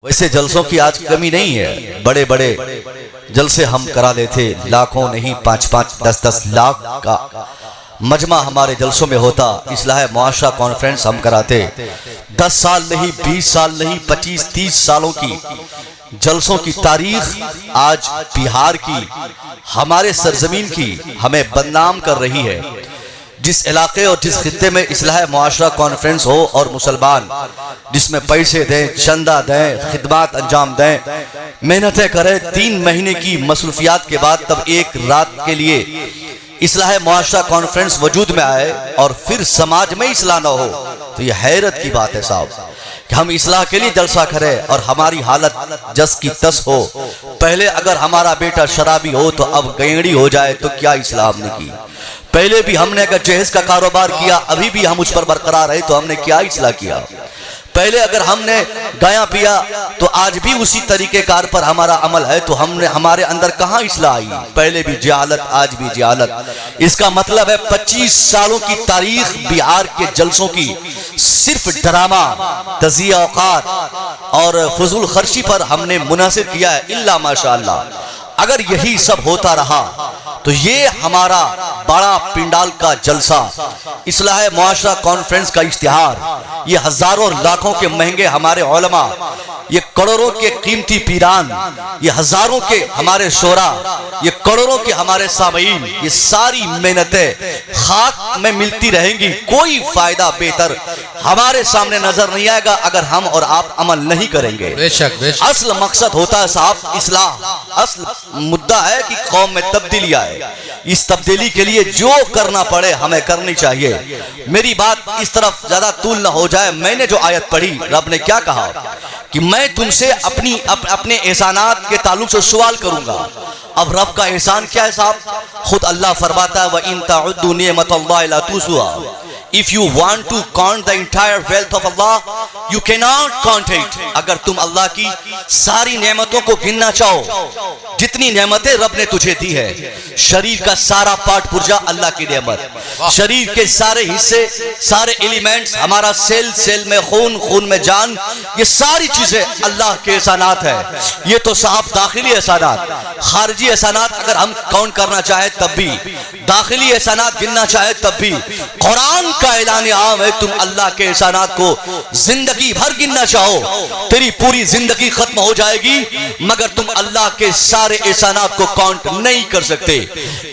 वैसे जलसों की आज कमी नहीं है, बड़े बड़े जलसे हम करा लेते, लाखों नहीं 5-5, 10-10 लाख का मजमा हमारे जलसों में होता। इस्लाह मुआशरा कॉन्फ्रेंस हम कराते, 10 साल नहीं, 20 साल नहीं, 25-30 सालों की जलसों की तारीख आज बिहार की, हमारे सरजमीन की हमें बदनाम कर रही है। जिस इलाके और जिस खित्ते में इस्लाह मुआशरा कॉन्फ्रेंस हो और मुसलमान जिसमें पैसे दें, चंदा दें, खिदमत अंजाम दें, मेहनतें करें, 3 महीने की मसरूफियात के बाद तब एक रात के लिए इस्लाह मुआशरा कॉन्फ्रेंस वजूद में आए और फिर समाज में इस्लाह न हो, तो यह हैरत की बात है साहब कि हम इस्लाह के लिए जलसा करें और हमारी हालत जस की तस हो। पहले अगर हमारा बेटा शराबी हो तो अब गैंगड़ी हो जाए तो क्या इस्लाह हमने की? पहले भी हमने अगर जहेज का कारोबार किया, अभी भी हम उस पर बरकरार है तो हमने क्या इस्लाह किया? पहले अगर हमने गाया पिया तो आज भी उसी तरीके कार पर हमारा अमल है तो हमने हमारे अंदर कहां इस्लाह आई? पहले भी जहालत, आज भी जहालत। इसका मतलब है 25 सालों की तारीख बिहार के जलसों की सिर्फ ड्रामा, तज़िया औकात और फजूल खर्ची पर हमने मुनासिर किया है। इल्ला माशाअल्लाह अगर यही सब होता रहा तो ये हमारा बड़ा पिंडाल का जलसा, इस्लाह मुआशरा कॉन्फ्रेंस का इश्तिहार, ये हजारों लाखों के महंगे हमारे उलमा, ये करोड़ों के कीमती पीरान, ये हजारों के हमारे शोरा, ये करोड़ों के हमारे सामीन, ये सारी मेहनतें खाक में मिलती रहेंगी। कोई फायदा बेहतर हमारे सामने नजर नहीं आएगा अगर हम और आप अमल नहीं करेंगे। बेशक बेशक। असल मकसद होता है साहब इस्लाह, असल मुद्दा है कि कौम में तब्दीली आए। इस तब्दीली के लिए जो करना पड़े हमें करनी चाहिए। मेरी बात इस तरफ ज्यादा तूल न हो जाए। मैंने जो आयत पढ़ी, रब ने क्या कहा कि मैं तुमसे अपने एहसानात के ताल्लुक से सवाल करूंगा। अब रब का एहसान क्या है साहब? खुद अल्लाह फरमाता है, व इन तउद्दू निअमतल्लाहि ला तुहसूहा। If you want to count the entire wealth of Allah, you cannot count it. अगर तुम अल्लाह की सारी नेमतों को गिनना चाहो, जितनी नेमतें रब ने तुझे दी है, शरीर का सारा पार्ट पुर्जा अल्लाह की नेमत, शरीर के सारे हिस्से, सारे एलिमेंट्स, हमारा सेल सेल में खून, खून में जान, ये सारी चीजें अल्लाह के एहसानात है। ये तो साहब दाखिली एहसानात, खारजी एहसानात अगर हम काउंट करना चाहे तब भी, दाखिली एहसानात गिनना चाहे तब भी, कुरान का ऐलान आम है, तुम अल्लाह के एहसानात को जिंदगी भर गिनना चाहो, तेरी पूरी जिंदगी खत्म हो जाएगी मगर तुम अल्लाह के सारे एहसानात को काउंट नहीं कर सकते।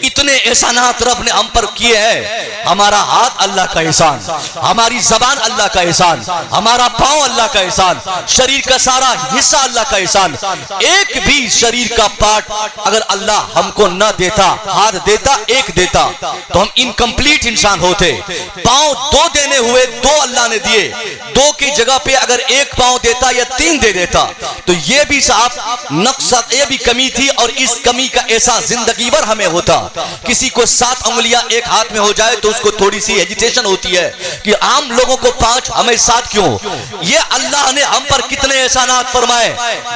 इतने एहसानात रब ने हम पर किए हैं। हमारा हाथ अल्लाह का एहसान, हमारी जबान अल्लाह का एहसान, हमारा पांव अल्लाह का एहसान, शरीर का सारा हिस्सा अल्लाह का एहसान। एक भी शरीर का पार्ट अगर अल्लाह हमको न देता, हाथ देता, एक देता, तो हम इनकम्प्लीट इंसान होते। पांव 2 देने हुए, 2 अल्लाह ने दिए, 2 की जगह पे अगर 1 पांव देता या 3 दे देता तो ये भी साहब नक्शत, ये भी कमी थी और इस कमी का एहसास जिंदगी भर हमें होता। किसी को 7 उंगलियां एक हाथ में हो जाए तो उसको थोड़ी सी हेजिटेशन होती है कि आम लोगों को 5, हमें 7 क्यों? ये अल्लाह ने हम पर कितने एहसानात फरमाए।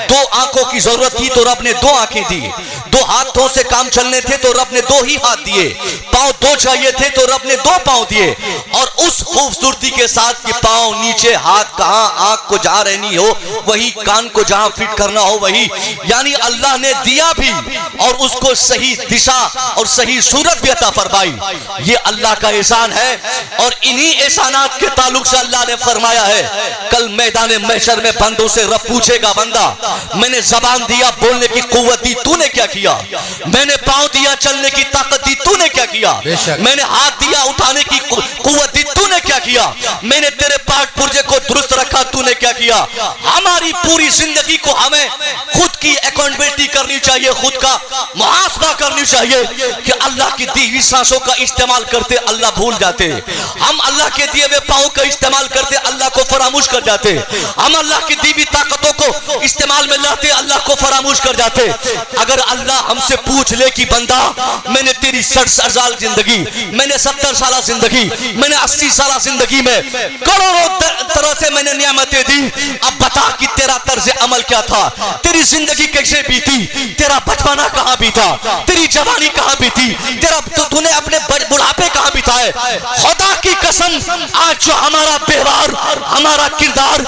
2 आंखों की जरूरत थी तो रब ने 2 आंखें दी, 2 हाथों से काम चलने थे तो रब ने 2 ही हाथ दिए, पांव 2 चाहिए थे तो रब ने 2 पांव दिए। और उस खूबसूरती के साथ कि पांव नीचे, हाथ कहां, आंख को जहां रहनी हो वही, कान को जहां फिट करना हो वही, यानी अल्लाह ने दिया भी और उसको सही दिशा और सही सूरत भी अता फरमाई। ये अल्लाह का एहसान है और इन्हीं एहसानात के ताल्लुक से अल्लाह ने फरमाया है, कल मैदान महशर में बंदों से रब पूछेगा, बंदा मैंने जबान दिया, बोलने की कुव्वत दी, तूने क्या किया? मैंने पांव दिया, चलने की ताकत दी, तूने क्या किया? मैंने हाथ दिया, उठाने की कुव्वत दी, तूने क्या किया? मैंने तेरे पार्ट पुर्जे को दुरुस्त रखा, तूने क्या किया? हमारी पूरी जिंदगी को हमें खुद की अकाउंटेबिलिटी करनी चाहिए, खुद का मुहासबा करनी चाहिए कि अल्लाह की दी हुई सांसों का इस्तेमाल करते अल्लाह भूल जाते, हम अल्लाह के दिए हुए पांव का इस्तेमाल करते अल्लाह को फरामोश कर जाते, हम अल्लाह की दी हुई ताकतों को इस्तेमाल में लाते अल्लाह को फरामोश कर जाते। अगर अल्लाह हमसे पूछ ले कि बंदा मैंने तेरी 60 साल जिंदगी, मैंने 70 साल जिंदगी, मैंने मैंने 80 साल जिंदगी में करोड़ों तरह से मैंने नियामतें दी, अब बता कि तेरा तर्ज अमल क्या था, तेरी जिंदगी कैसे बीती, तेरा बचपना कहाँ बीता, तेरी जवानी कहाँ बीती, तेरा तूने अपने बुढ़ापे कहाँ बिताए। खुदा की कसम, आज जो हमारा व्यवहार, हमारा किरदार,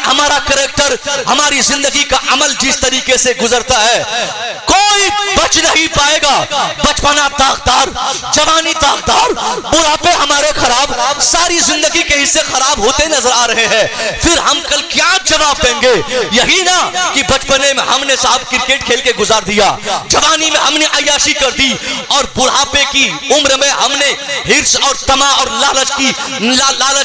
हमारा कैरेक्टर, हमारी जिंदगी का अमल जिस तरीके से गुजरता है, कोई बच नहीं पाएगा। बचपना दागदार, जवानी दागदार, बुढ़ापे हमारे खराब, सारी जिंदगी के हिस्से खराब होते नजर आ रहे हैं। फिर हम कल क्या जवाब देंगे? यही ना कि बचपने में हमने साहब क्रिकेट खेल के गुजार दिया, जवानी में हमने अय्याशी कर दी, और बुढ़ापे की उम्र में हमने हिर्स और तमा और लालच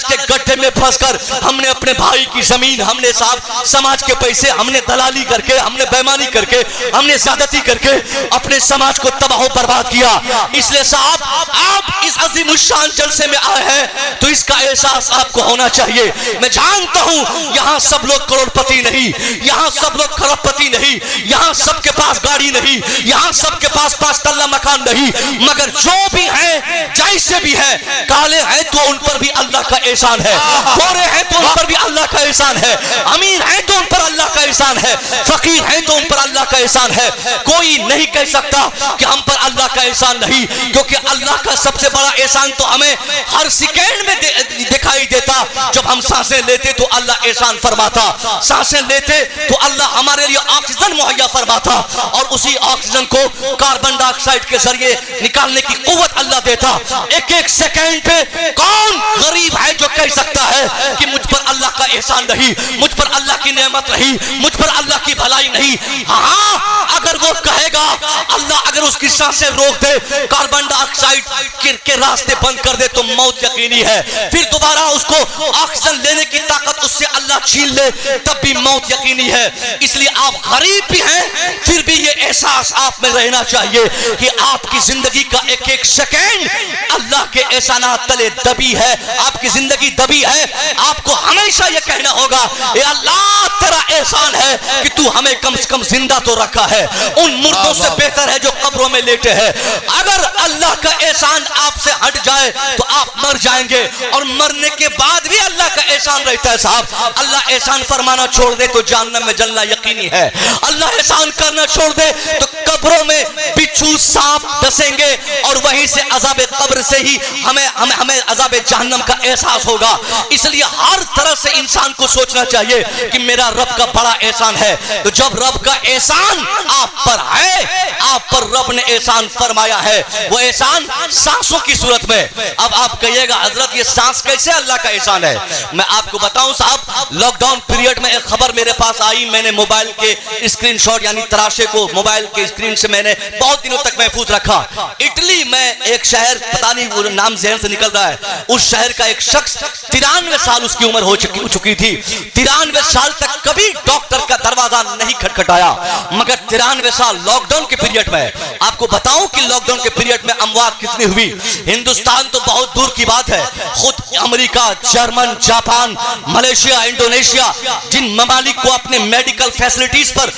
के गड्ढे में फंसकर हमने अपने भाई की जमीन, हमने साहब समाज के पैसे, हमने दलाली करके, हमने बेईमानी करके, हमने ज्यादती करके अपने समाज को तबाह बर्बाद किया। इसलिए साहब, आप इस अजीम शान जलसे में आए हैं तो इसका एहसास आपको होना चाहिए। मैं जानता हूं यहां सब लोग करोड़पति नहीं, यहां सब लोग खरबपति नहीं, यहां सबके पास गाड़ी नहीं, यहां सबके पास 5 तल्ला मकान नहीं, मगर जो भी हैं, जैसे भी हैं, काले हैं तो उन पर भी अल्लाह का एहसान है, गोरे हैं तो उन पर भी अल्लाह का एहसान है, अमीर हैं तो उन पर अल्लाह का एहसान है, फकीर हैं तो उन पर अल्लाह का एहसान है। कोई नहीं कह सकता कि हम पर अल्लाह का एहसान नहीं, क्योंकि अल्लाह का सबसे बड़ा एहसान तो हमें हर सेकंड में दिखाई देता। जब हम सांसें लेते तो अल्लाह एहसान फरमाता, सांसें लेते तो अल्लाह हमारे लिए ऑक्सीजन मुहैया फरमाता, और उसी ऑक्सीजन को कार्बन डाइऑक्साइड के जरिए निकालने की कुव्वत अल्लाह देता। एक एक सेकंड पे कौन गरीब है जो कह सकता है कि मुझ पर अल्लाह का एहसान नहीं, मुझ पर अल्लाह की नेमत नहीं, मुझ पर अल्लाह की भलाई नहीं? हाँ, अगर वो कहेगा, अल्लाह अगर उसकी सांसें रोक दे, कार्बन डाइऑक्साइड के रास्ते बंद कर दे, तो मौत यकीनी है। फिर दोबारा उसको ऑक्सीजन लेने की ताकत उससे अल्लाह छीन ले, तब भी मौत यकीनी है। इसलिए आप गरीब भी हैं, फिर भी ये एहसास आप में रहना चाहिए कि आपकी जिंदगी का एक एक सेकंड अल्लाह के एहसानात तले दबी है, आपकी जिंदगी दबी है। आपको हमेशा ये कहना होगा, ए अल्लाह, तेरा एहसान है कि तू हमें कम से कम जिंदा तो रखा है, उन मुर्दों से बेहतर है जो कब्रों में लेटे हैं। अगर अल्लाह का एहसान आपसे हट जाए तो आप मर जाएंगे, और मरने के बाद भी अल्लाह का एहसान रहता है साहब। अल्लाह एहसान फरमाना छोड़ दे तो जहन्नम में जलना यकीनी है, अल्लाह एहसान करना छोड़ दे तो कब्रों में बिच्छू सांप डसेंगे, और वहीं से अज़ाब कब्र से ही हमें अज़ाब जहन्नम का एहसास होगा। इसलिए हर तरह से इंसान को सोचना चाहिए कि मेरा रब का बड़ा एहसान है। तो जब रब का एहसान आप पर है, आप पर रब ने एहसान फरमाया है, वो एहसान सांसों की सूरत में। अब आप कहिएगा, हजरत ये सांस कैसे अल्लाह का एहसान है? मैं आपको बताऊं साहब, लॉकडाउन पीरियड में एक खबर मेरे पास आई, मैंने मोबाइल के स्क्रीनशॉट यानी तराशे को मोबाइल के स्क्रीन से मैंने बहुत दिनों तक महफूज रखा। इटली में एक शहर, पता नहीं वो नाम ज़हन से निकल रहा है, उस शहर का एक शख्स 93 साल उसकी उम्र हो चुकी थी। 93 साल तक कभी डॉक्टर का दरवाजा नहीं खटखटाया, मगर 93 साल लॉकडाउन के पीरियड में, आपको बताऊं कि लॉकडाउन के पीरियड में अमवात कितनी हुई। हिंदुस्तान तो बहुत दूर की बात है, खुद America, German, Japan, Malaysia, Indonesia, जिन ममालिक को अपने मेडिकल फैसिलिटीज पर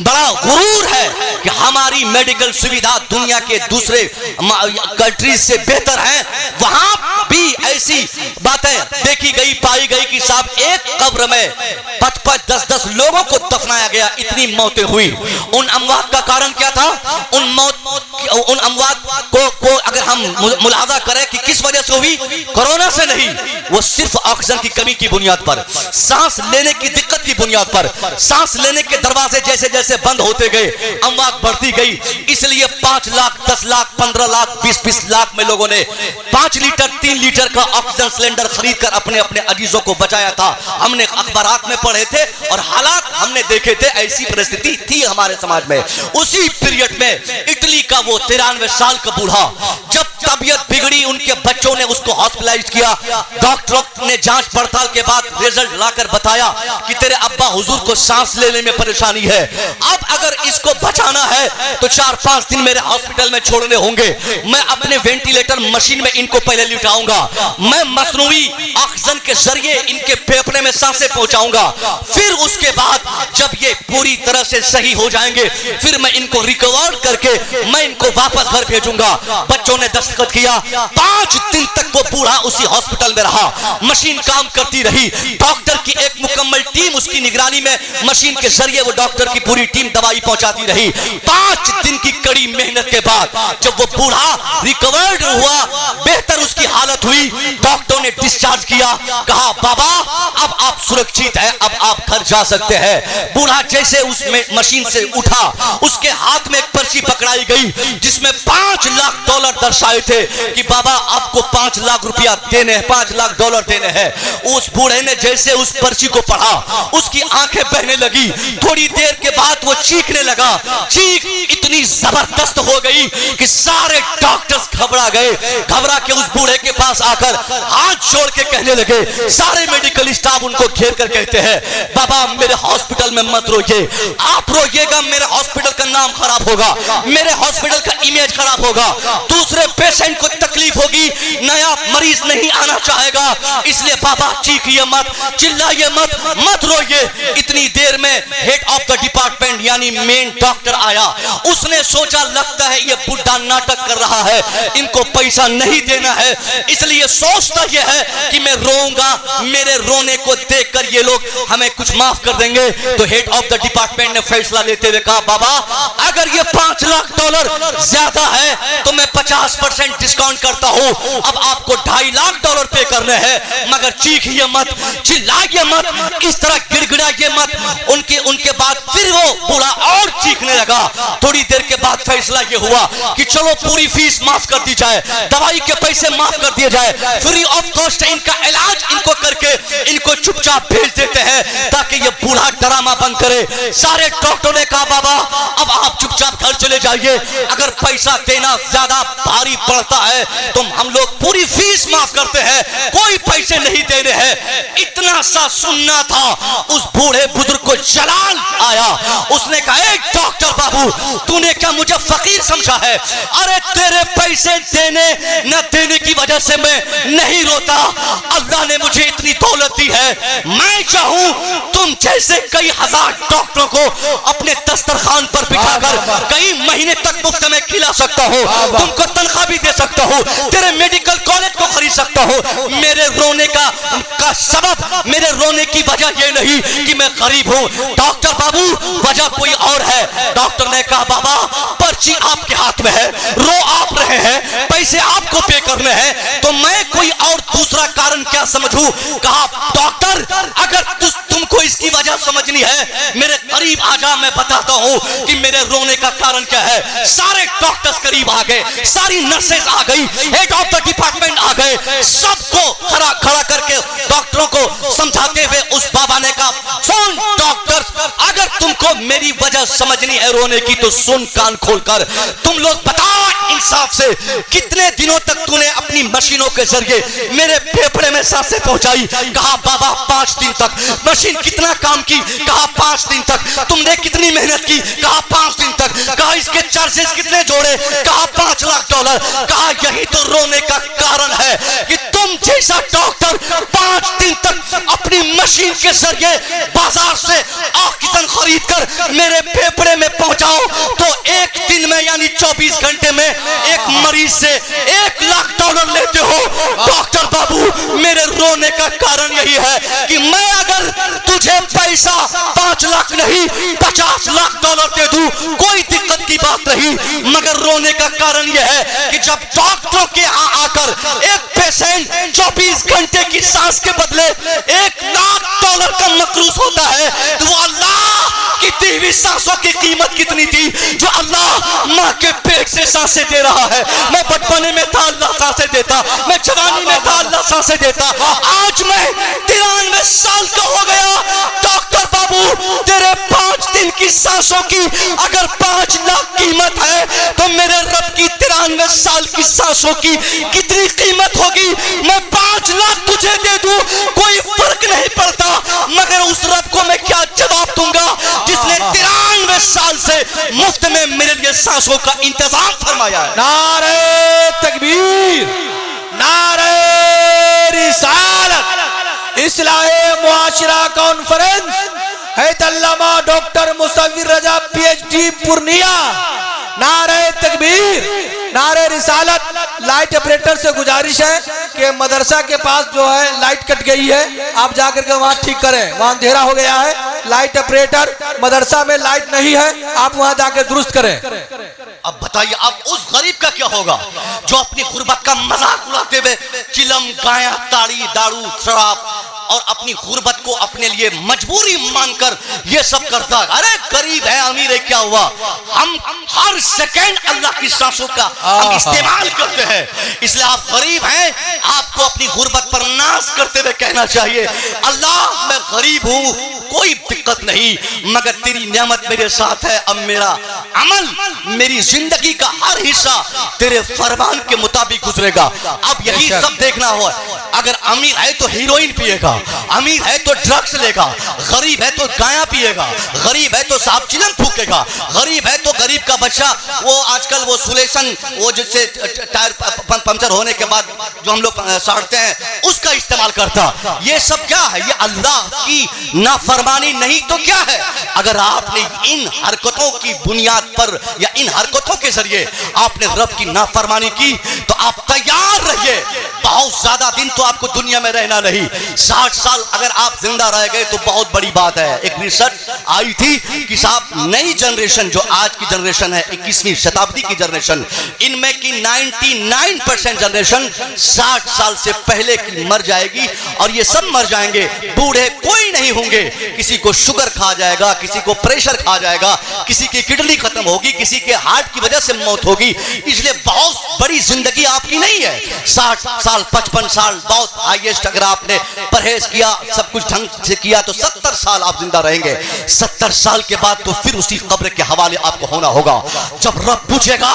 बड़ा गुरूर है कि हमारी मेडिकल सुविधा दुनिया के दूसरे कंट्रीज से बेहतर है, वहां भी ऐसी बातें देखी गई, पाई गई कि साहब एक कब्र में 5-10 लोगों को दफनाया गया, इतनी मौतें हुई। उन अमवात का कारण क्या था? उन अमवात को अगर हम मुलाहाजा करें कि किस वजह से हुई, कोरोना से नहीं, वो सिर्फ ऑक्सीजन की कमी की बुनियाद पर, सांस लेने की दिक्कत की बुनियाद पर, सांस लेने के दरवाजे जैसे जैसे बंद होते गए, अमवात बढ़ती गई। इसलिए 5 लाख, 10 लाख, 15 लाख, 20 लाख में लोगों ने 5 लीटर, 3 लीटर का ऑक्सीजन सिलेंडर खरीद कर अपने अपने अजीजों को बचाया था। हमने अखबारात में पढ़े थे और हालात हमने देखे थे, ऐसी परिस्थिति थी हमारे समाज में। उसी पीरियड में इटली का वो 93 साल का बूढ़ा, जब तबीयत बिगड़ी, उनके बच्चों ने उसको हॉस्पिटलाइज किया, डॉक्टरों ने जांच पड़ताल के बाद रिजल्ट लाकर बताया कि तेरे अब्बा हुजूर को सांस लेने में परेशानी है, अब अगर इसको बचाना है तो 4-5 दिन मेरे हॉस्पिटल में छोड़ने होंगे, मैं अपने वेंटिलेटर मशीन में इनको पहले लिटाऊंगा, मैं मसनूई ऑक्सीजन के जरिए इनके फेफड़े में सांसें पहुंचाऊंगा, फिर उसके बाद जब ये पूरी पूरी तरह से सही हो जाएंगे, फिर मैं इनको रिकवर करके मैं इनको वापस घर भेजूंगा। बच्चों ने दस्तखत किया। 5 दिन तक वो बूढ़ा उसी हॉस्पिटल में रहा, मशीन काम करती रही, डॉक्टर की एक मुकम्मल टीम उसकी निगरानी में, मशीन के जरिए वो डॉक्टर की पूरी टीम दवाई पहुंचाती रही। 5 दिन की कड़ी मेहनत के बाद जब वो बूढ़ा रिकवर्ड हुआ, बेहतर उसकी हालत हुई, डॉक्टर ने डिस्चार्ज किया, कहा बाबा अब आप सुरक्षित हैं, अब आप घर जा सकते हैं। बूढ़ा जैसे उस मशीन से उठा, उसके हाथ में एक पर्ची पकड़ाई गई जिसमें $5 लाख दर्शाए थे कि बाबा आपको $5 लाख देने हैं, $5 लाख देने हैं। उस बूढ़े ने जैसे उस पर्ची को पढ़ा, उसकी आंखें बहने लगी। थोड़ी देर के बाद वो चीखने लगा। चीख इतनी जबरदस्त हो गई कि सारे डॉक्टर्स घबरा गए। घबरा के उस बूढ़े के पास आकर हाथ जोड़ के कहने लगे, सारे मेडिकल स्टाफ उनको घेर कर कहते हैं, बाबा मेरे हॉस्पिटल में मत रोइए, आप रोइएगा मेरे हॉस्पिटल का नाम खराब होगा, मेरे हॉस्पिटल का इमेज खराब होगा, दूसरे पेशेंट को तकलीफ होगी, नया मरीज नहीं आना चाहेगा, इसलिए बाबा चीखिए मत, चिल्लाइए मत, मत रोइए। इतनी देर में हेड ऑफ द डिपार्टमेंट यानी मेन डॉक्टर आया। उसने सोचा लगता है ये बुढ़ा नाटक कर रहा है, इनको पैसा नहीं देना है, इसलिए सोचता यह है कि मैं रोऊंगा, मेरे रोने को देखकर ये लोग हमें कुछ माफ कर देंगे। तो हेड ऑफ द डिपार्टमेंट ने फैसला लेते हुए कहा, बाबा अगर ये $5 लाख ज्यादा है तो मैं 50% डिस्काउंट करता हूं, अब आपको $2.5 लाख पे करने हैं, मगर चीखिए मत, चिल्लाइए मत, इस तरह गिड़गिड़ाइए मत। उनके बाद फिर वो बूढ़ा और चीखने लगा। थोड़ी देर के बाद फैसला ये हुआ कि चलो पूरी फीस माफ कर दी जाए, दवाई के पैसे माफ कर दिए जाए, फ्री ऑफ कॉस्ट इनका इलाज इनको करके इनको चुपचाप भेज देते हैं ताकि ये बूढ़ा ड्रामा बंद करे। सारे डॉक्टरों ने कहा, बाबा अब आप चुपचाप घर चले जाइए, अगर पैसा देना ज्यादा भारी पड़ता है तो हम लोग पूरी फीस माफ करते हैं, कोई पैसे नहीं देने हैं। इतना सा सुनना था, उस बूढ़े बुजुर्ग को जलाल आया। उसने कहा, एक डॉक्टर बाबू तूने क्या मुझे फकीर समझा है? अरे तेरे पैसे देने न देने की वजह से मैं नहीं रोता, अल्लाह ने मुझे इतनी दौलत दी है, मैं चाहूं तुम जैसे कई हजार डॉक्टरों को अपने दस्तरखान पर बिठाकर कई महीने तक मुफ्त में खिला सकता हूं, तुमको तनख्वाह भी दे सकता हूं, तेरे मेडिकल कॉलेज को खरीद सकता हूं। मेरे रोने का सबब, मेरे रोने की वजह यह नहीं कि मैं गरीब हूं डॉक्टर बाबू, वजह कोई और है। डॉक्टर ने कहा, बाबा पर्ची आपके हाथ में है, रो आप रहे हैं, पैसे आपको पे करने हैं, तो मैं कोई और दूसरा कारण क्या समझूं? कहा, डॉक्टर अगर तुमको इसकी वजह समझनी है मेरे करीब आ जा, मैं बताता हूं कि मेरे रोने का कारण क्या है। सारे डॉक्टर्स करीब आ गए, सारी नर्सेज आ गई, हेड ऑफ द डिपार्टमेंट आ गए, सबको खड़ा करके डॉक्टरों को समझाते हुए उस बाबा ने कहा, सुन डॉक्टर्स, अगर तुमको मेरी वजह समझनी है रोने की तो सुन कान खोलकर, तुम लोग बताओ इंसाफ से, कितने दिनों तक तूने अपनी मशीनों के जरिए मेरे फेफड़े में सांसें पहुंचाई? कहा, बाबा 5 दिन तक। मशीन कितना काम की? कहा 5 दिन तक। तुमने कितनी मेहनत की? कहा 5 दिन तक। कहा इसके चार्जेस कितने जोड़े? कहा $5 लाख। कहा यही तो रोने का कारण है कि तुम जैसा डॉक्टर 5 दिन तक अपनी मशीन के जरिए बाजार से ऑक्सीजन खरीद कर मेरे फेफड़े में पहुंचाओ तो एक दिन में यानी 24 घंटे में एक मरीज से $1 लाख लेते हो। डॉक्टर बाबू मेरे रोने का कारण यही है कि मैं अगर तुझे पैसा 5 लाख नहीं $50 लाख दे दूं कोई दिक्कत की बात नहीं, मगर रोने का कारण यह है कि जब डॉक्टरों के यहाँ आकर एक पेशेंट 24 घंटे की सांस के बदले $1 लाख का मकरूज होता है तो वो अल्लाह की दी हुई सांसों की कीमत कितनी थी जो अल्लाह माँ के पेट से सांसें दे रहा है। मैं बचपने में था अल्लाह सांसें देता, मैं जवानी में था अल्लाह सांसें देता, आज मैं 93 साल का हो गया। डॉक्टर बाबू तेरे 5 दिन की सांसों की अगर 5 लाख कीमत है तो मेरे रब की 93 साल की सांसों की कितनी कीमत होगी? मैं 5 लाख तुझे दे दूं कोई फर्क नहीं पड़ता, मगर उस रब को मैं क्या जवाब दूंगा जिसने 93 साल से मुफ्त में मेरे लिए सांसों का इंतजाम फरमाया है। नारे तकबीर, नारे रिसालत, इस्लाहे मुआशरा कॉन्फ्रेंस हैदल्लामा डॉक्टर मुसव्विर रजा PhD पूर्णिया। नारे तकबीर, नारे रिसालत। लाइट ऑपरेटर से गुजारिश है कि मदरसा के पास जो है लाइट कट गई है, आप जाकर के वहाँ ठीक करें, वहाँ अंधेरा हो गया है। लाइट ऑपरेटर, मदरसा में लाइट नहीं है, आप वहाँ जाकर दुरुस्त करें। अब बताइए, अब उस गरीब का क्या होगा जो अपनी गुर्बत का मजाक उड़ाते हुए चिलम, गाया, ताड़ी, दारू, शराब और अपनी गुर्बत को अपने लिए मजबूरी मानकर ये सब करता है। अरे गरीब है, अमीर है, क्या हुआ? हम हर सेकंड अल्लाह की सांसों का हम इस्तेमाल करते हैं। इसलिए आप गरीब हैं, आपको अपनी गुर्बत पर नाज करते हुए कहना चाहिए, अल्लाह मैं गरीब हूँ, कोई दिक्कत नहीं, मगर तेरी नेमत मेरे साथ है। अब मेरा अमल, मेरी जिंदगी का हर हिस्सा तेरे फरमान के मुताबिक गुजरेगा। अब यही सब देखना हो। अगर अमीर है तो हीरोइन पिएगा, अमीर है तो ड्रग्स लेगा, गरीब है तो गाया पिएगा, गरीब है तो साहब चिलम फूकेगा, गरीब है तो गरीब का बच्चा वो आजकल वो सुलेशन, वो जिससे टायर पंचर होने के बाद जो हम लोग साड़ते हैं, उसका इस्तेमाल करता। ये सब क्या है? ये अल्लाह की नाफरमानी नहीं तो क्या है? अगर आपने इन हरकतों की बुनियाद पर या इन हरकतों के जरिए आपने रब की नाफरमानी की तो आप तैयार रहिए, बहुत ज्यादा दिन तो आपको दुनिया में रहना नहीं। 60 साल अगर आप जिंदा रह गए तो बहुत बड़ी बात है। एक रिसर्च आई थी कि साहब नई जनरेशन जो आज की जनरेशन है, 21वीं शताब्दी की जनरेशन, इनमें की 99% जनरेशन 60 साल से पहले की मर जाएगी और ये सब मर जाएंगे, बूढ़े कोई नहीं होंगे। किसी को शुगर खा जाएगा, किसी को प्रेशर खा जाएगा, किसी की किडनी खत्म होगी, किसी के हार्ट की वजह से मौत होगी। इसलिए बहुत बड़ी जिंदगी आपकी नहीं है। 60 साल 55 साल बहुत हाईएस्ट, अगर आपने परहेज किया, सब कुछ ढंग से किया तो 70 साल आप जिंदा रहेंगे। 70 साल के बाद तो फिर उसी कब्र के हवाले आपको होना होगा। जब रब पूछेगा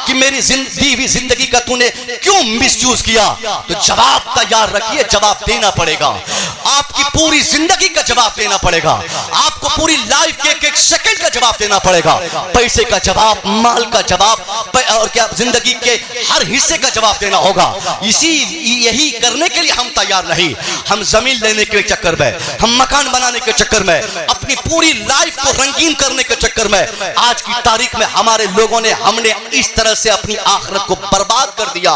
कि मेरी दी हुई जिंदगी का तूने क्यों मिसयूज किया, तो जवाब तैयार रखिए, जवाब देना पड़ेगा। आपकी पूरी जिंदगी का जवाब देना पड़ेगा, आपको पूरी लाइफ के एक सेकंड का जवाब देना पड़ेगा, पैसे का जवाब, माल का जवाब और क्या जिंदगी के हर हिस्से का जवाब देना होगा। यही करने के लिए हम तैयार नहीं। हम जमीन लेने के चक्कर में, हम मकान बनाने के चक्कर में, अपनी पूरी लाइफ को रंगीन करने के चक्कर में आज की तारीख में हमारे लोगों ने, हमने इस तरह से अपनी आखिरत को बर्बाद कर दिया,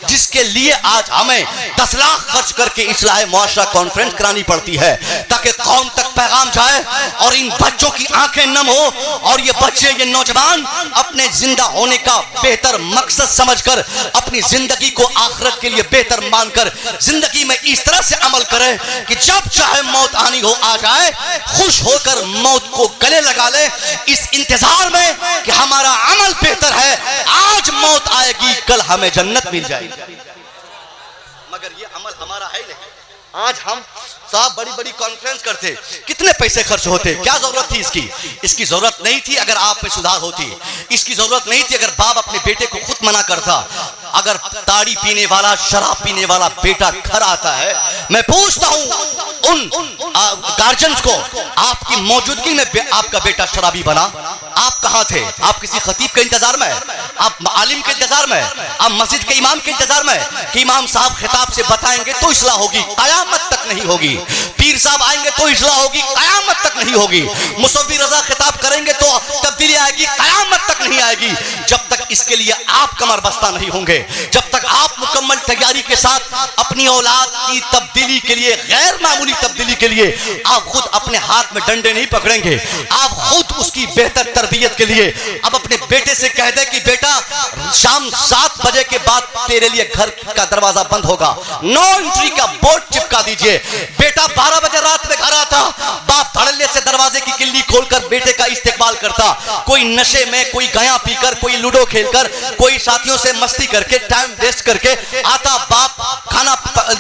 जिसके लिए आज हमें 10 लाख खर्च करके इस्लाह मुआशरा कॉन्फ्रेंस करानी पड़ती है ताकि कौम तक पैगाम जाए और इन बच्चों की आंखें नम हो और ये बच्चे, ये नौजवान अपने जिंदा होने का बेहतर मकसद समझकर अपनी जिंदगी को आखिरत के लिए बेहतर मानकर जिंदगी में इस तरह से अमल करे कि जब चाहे मौत आनी हो आ जाए, खुश होकर मौत को गले लगा ले, इस इंतजार में कि हमारा अमल बेहतर है, आज मौत आएगी, कल हमें जन्नत मिल जाएगी। मगर ये अमल हमारा है नहीं। आज हम साहब बड़ी बड़ी कॉन्फ्रेंस करते, कितने पैसे खर्च होते, क्या जरूरत थी इसकी? इसकी जरूरत नहीं थी अगर आप में सुधार होती, इसकी जरूरत नहीं थी अगर बाप अपने बेटे को खुद मना करता। अगर ताड़ी पीने वाला, शराब पीने वाला बेटा घर आता है, मैं पूछता हूं उन गार्जियंस को, आपकी मौजूदगी में आपका बेटा शराबी बना, आप कहां थे? आप किसी खतीब के इंतजार में, आप आलिम के इंतजार में, आप मस्जिद के इमाम के इंतजार में कि इमाम साहब खिताब से बताएंगे तो इस्लाह होगी, कयामत तक नहीं होगी। पीर साहब आएंगे तो इस्लाह होगी, कयामत तक नहीं होगी। मुसव्विर रजा खिताब करेंगे तो तब्दीली आएगी, कयामत तक नहीं आएगी। जब तक इसके लिए आप कमर बस्ता नहीं होंगे, जब तक आप मुकम्मल तैयारी के साथ अपनी औलाद की तब्दीली के लिए, गैर मामूली तब्दीली के लिए आप खुद अपने हाथ में डंडे नहीं पकड़ेंगे, आप खुद उसकी बेहतर तरबियत के लिए अब अपने बेटे से कह दे कि बेटा शाम 7 बजे के बाद तेरे लिए घर का दरवाजा बंद होगा, नो एंट्री का बोर्ड चिपका दीजिए। बेटा 12 बजे रात में घर आता, बाप धड़ल्ले से दरवाजे की किल्ली खोलकर बेटे का इस्तेकबाल करता, कोई नशे में, कोई गया पीकर, कोई लूडो खेलकर, कोई साथियों से मस्ती करके, टाइम वेस्ट करके आता, बाप खाना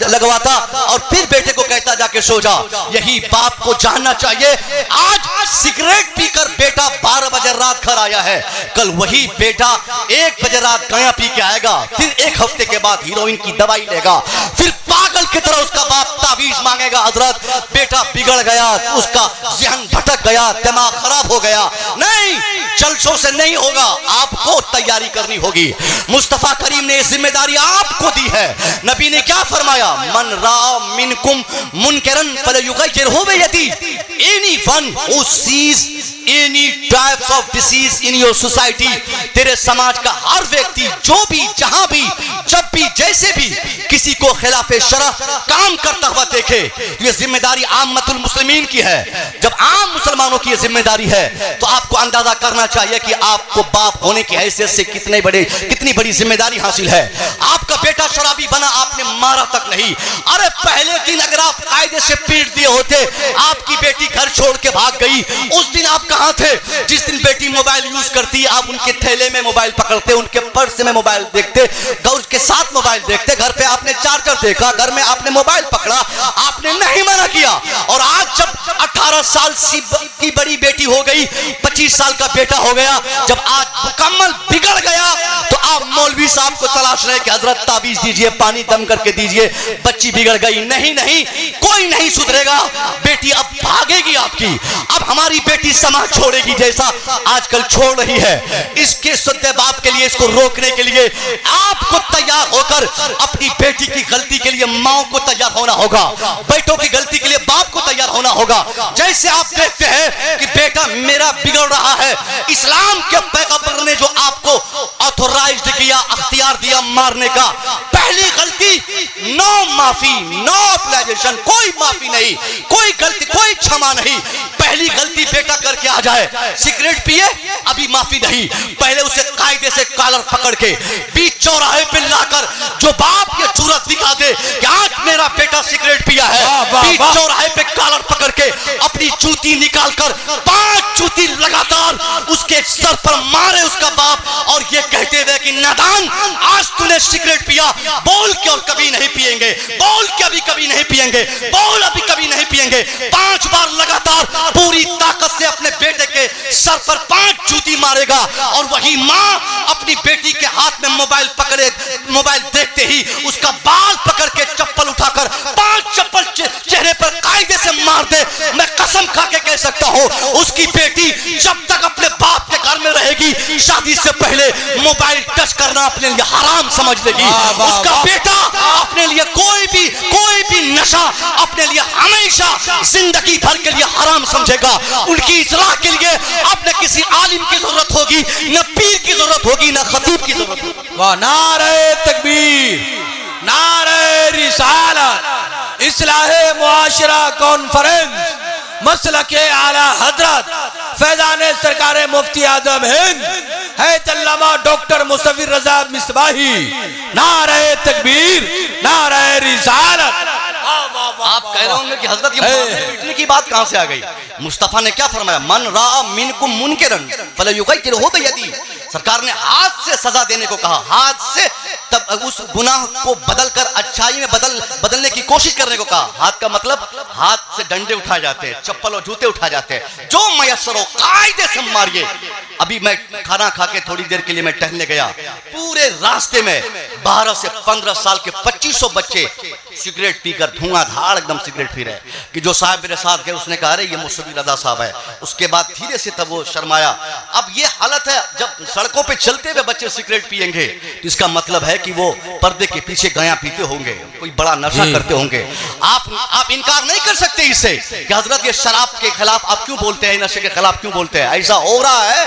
लगवाता और फिर बेटे को कहता जाके सो जा। यही बाप को जानना चाहिए, आज सिगरेट पीकर बेटा 12 बजे रात घर आया है, कल वही बेटा 1 बजे रात गया पी के आएगा, फिर 1 हफ्ते के बाद हीरोइन की दवाई लेगा, फिर पागल की तरह उसका बाप तावीज मांगेगा, हजरत बेटा बिगड़ गया, उसका ज़हन भटक गया, दिमाग खराब हो गया। नहीं, जलसों से नहीं होगा, आपको तैयारी करनी होगी। मुस्तफा करीम ने जिम्मेदारी आपको दी है। नबी ने क्या फरमाया, मन रा मिनकुम मुनकरन फलयुगय्यिरहु बियदी। Anyone who sees any types of disease in your society, तेरे समाज का हर व्यक्ति जो भी जहां भी जब भी जैसे भी किसी को खिलाफे शरअ काम करता हुआ देखे, ये जिम्मेदारी आम्मतुल मुस्लिमीन की है। जब आम मुसलमानों की ये जिम्मेदारी है तो आपको अंदाजा करना चाहिए कि आपको बाप होने की हैसियत से कितनी बड़ी जिम्मेदारी हासिल है। आपका बेटा शराबी बना, आपने मारा तक नहीं। अरे पहले दिन अगर आप कायदे से पीट दिए होते, आपकी बेटी घर छोड़ के भाग गई, उस दिन आप कहां थे? जिस दिन बेटी मोबाइल यूज करती, आप उनके थैले में मोबाइल पकड़ते, उनके पर्स में मोबाइल देखते, उसके साथ मोबाइल देखते। घर पे आपने चार्जर देखा, घर में आपने मोबाइल पकड़ा, आपने नहीं मना किया। और आज जब 18 साल की बड़ी बेटी हो गई, 25 साल का बेटा हो गया, जब आज मुकम्मल बिगड़ गया, तो आप मौलवी साहब को तलाश रहे कि हजरत ताबीज दीजिए, पानी दम करके दीजिए, बच्ची बिगड़ गई। नहीं नहीं, कोई नहीं सुधरेगा, बेटी अब भागेगी आपकी। अब हमारी बेटी समाज छोड़ेगी जैसा आजकल छोड़ रही है। इसके सद्दे बाप के लिए, इसको रोकने के लिए आपको तैयार होकर अपनी बेटी की गलती के लिए माओ को तैयार होना होगा, बेटों की गलती के लिए बाप को तैयार होना होगा। जैसे आप देखते हैं कि बेटा मेरा बिगड़ रहा है, इस्लाम के पैगंबर ने जो आपको ऑथोराइज्ड किया, अख्तियार दिया मारने का, पहली गलती नो माफी, नो अप्लाइजेशन, कोई माफी नहीं, कोई गलती, कोई क्षमा नहीं। पहली गलती बेटा करके आ जाए, सिगरेट पिए, अभी माफी नहीं, पहले उसे कायदे से कॉलर पकड़ के बीच चौराहे पे लाकर जो बाप ये जरूरत दिखा दे कि आज मेरा बेटा सिगरेट पिया है, बीच चौराहे पे कॉलर पकड़ के अपनी जूती निकालकर 5 जूती लगातार उसके सर पर मारे उसका बाप, और ये कहते हुए कि नादान, आज तूने सिगरेट पिया, बोल के और कभी नहीं पिएंगे, बोल के अभी कभी नहीं पिएंगे, बोल अभी कभी नहीं पिएंगे। 5 बार लगातार पूरी ताकत से अपने बेटे के सर पर 5 जूती मारेगा, और वही माँ अपनी बेटी के हाथ में मोबाइल पकड़े, मोबाइल देखते ही उसका बाल पकड़ के चप्पल उठाकर 5 चप्पल चेहरे पर कायदे से मार दे। मैं कसम खा के कह सकता हूँ, उसकी बेटी जब तक अपने बाप के घर में रहेगी, शादी से पहले मोबाइल टच करना अपने लिए हराम समझ लेगी। उसका बेटा अपने लिए कोई भी नशा अपने लिए हमेशा जिंदगी भर के लिए हराम समझेगा। उनकी इस्लाह के लिए अब न किसी आलिम की जरूरत होगी, न पीर की जरूरत होगी, न खतीब की जरूरत होगी। वाह, नारे तकबीर, नारे रिसालत, इस्लाहे मुआशरा कॉन्फ्रेंस, मसलके आला हजरत फैजाने सरकारे मुफ्ती आजम हिंद है डॉक्टर मुसव्विर रजा मिसबाही। नारे तकबीर, नारे रिसालत। आप कह रहे होंगे कि हजरत ये पीटने की बात कहां से आ गई? मुस्तफा ने क्या फरमाया, मन रा मिनकुम मुनकरन फलयुगय्यिरहु बियदी। सरकार ने हाथ से सजा देने को कहा, हाथ से तब उस गुनाह को बदलकर अच्छाई में बदलने की कोशिश करने को कहा। हाथ का मतलब हाथ से डंडे उठाए जाते हैं, चप्पल और जूते उठाए जाते हैं, जो मयस्सर हो कायदे से मारिए। अभी मैं खाना खा के थोड़ी देर के लिए मैं टहलने गया, पूरे रास्ते में 12 से 15 साल के 2500 बच्चे सिगरेट पीकर धुआंधार एकदम सिगरेट पी रहे। कि जो साहब मेरे साथ गए उसने कहा, अरे ये मुसव्विर रजा साहब है। उसके बाद धीरे से तब वो शर्माया। अब ये हालत है, जब सड़कों पे चलते हुए बच्चे सिगरेट पिएंगे तो इसका मतलब है कि वो पर्दे के पीछे गया पीते होंगे, कोई बड़ा नशा करते होंगे। आप इनकार नहीं कर सकते इससे कि हजरत ये शराब के खिलाफ आप क्यों बोलते हैं, नशे के खिलाफ क्यों बोलते हैं। ऐसा हो रहा है,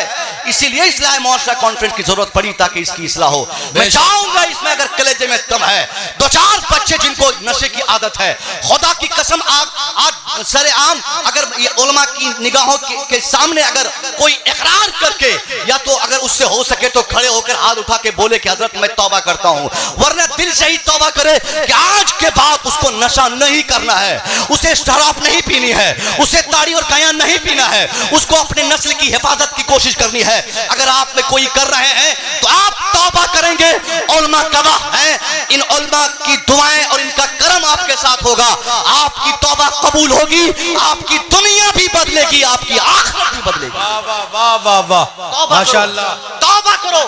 इसीलिए इस्लाह मुआशरा कॉन्फ्रेंस की जरूरत पड़ी ताकि इसकी इस्लाह हो। मैं चाहूंगा इसमें अगर कलेजे में दम है, 2-4 बच्चे जिनको नशे की आदत है, खुदा की कसम आज सरेआम अगर ये उलमा की निगाहों के सामने अगर कोई इकरार करके, या तो अगर उससे हो सके तो खड़े होकर हाथ उठा के बोले कि हजरत मैं तौबा करता हूं, वरना दिल से ही तौबा करे कि आज के बाद उसको नशा नहीं करना है, उसे शराब नहीं पीनी है, उसे ताड़ी और काया नहीं पीना है, उसको अपने नस्ल की हिफाजत की कोशिश करनी है। अगर आप में कोई कर रहे हैं तो आप तौबा करेंगे, उलमा गवाह हैं, इन उलमा की दुआएं और इनका करम आपके साथ होगा, आपकी तौबा कबूल होगी, आपकी दुनिया भी बदलेगी, आपकी आखिरत भी बदलेगी। वाह वाह वाह वाह, माशाअल्लाह। तौबा करो,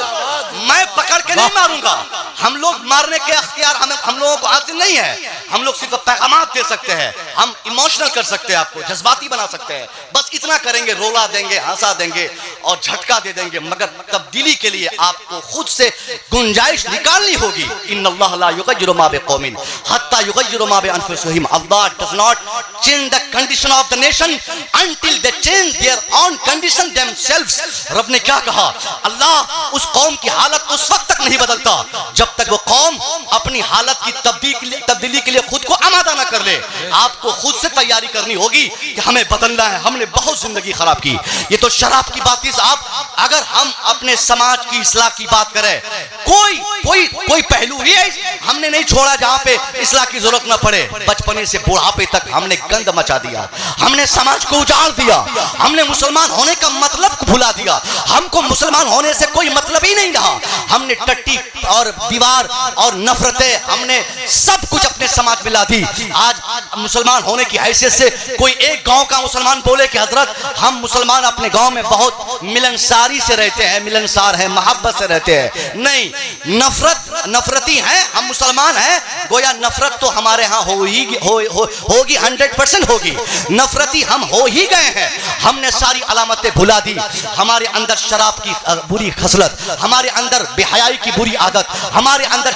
मैं पकड़ के नहीं मारूंगा। हम लोग मारने के अख्तियार हम लोगों को हासिल नहीं है। हम लोग सिर्फ पैगामात दे सकते हैं, हम इमोशनल कर सकते हैं, आपको जज्बाती बना सकते हैं, बस इतना करेंगे, रोला देंगे, हंसा देंगे और झटका दे देंगे। मगर तब्दीली के लिए आपको खुद से गुंजाइश निकालनी होगी। इन्नल्लाह ला युगय्यिरु मा बिकौमिन हत्ता युगय्यिरु मा बिअनफुसिहिम। Allah does not change the condition of the nation until they change their own condition themselves. रब ने क्या कहा? अल्लाह उस कौम की हालत उस वक्त तक नहीं बदलता जब तक वो कौम अपनी हालत की तब्दीली के लिए खुद को आमादा ना कर ले। आपको खुद से तैयारी करनी होगी कि हमें बदलना है। हमने बहुत जिंदगी खराब की। ये तो शराब की बात थी साहब। अगर हम अपने समाज की इस्लाह की बात करें, कोई पहलू ही है हमने नहीं छोड़ा जहां पे इस्लाह की जरूरत ना पड़े। बचपने से बुढ़ापे तक हमने गंद मचा दिया, हमने समाज को उजाड़ दिया, हमने मुसलमान होने का मतलब भुला दिया। हमको मुसलमान होने से कोई मतलब ही नहीं रहा। हमने टट्टी और दीवार और नफरतें, हमने सब कुछ अपने समाज में ला दी। आज मुसलमान होने की हैसियत से कोई एक गांव का मुसलमान बोले कि हजरत हम मुसलमान अपने गांव में बहुत मिलनसारी से रहते हैं, मिलनसार हैं, मोहब्बत से रहते हैं। नहीं, नफरती हैं हम, मुसलमान हैं। गोया नफरत तो हमारे यहाँ होगी 100% होगी। नफरती हम हो ही गए हैं। हमने सारी अलामतें भुला दी। हमारे अंदर शराब की बुरी खसलत, हमारे अंदर बेहयाई की बुरी आदत, हमारे अंदर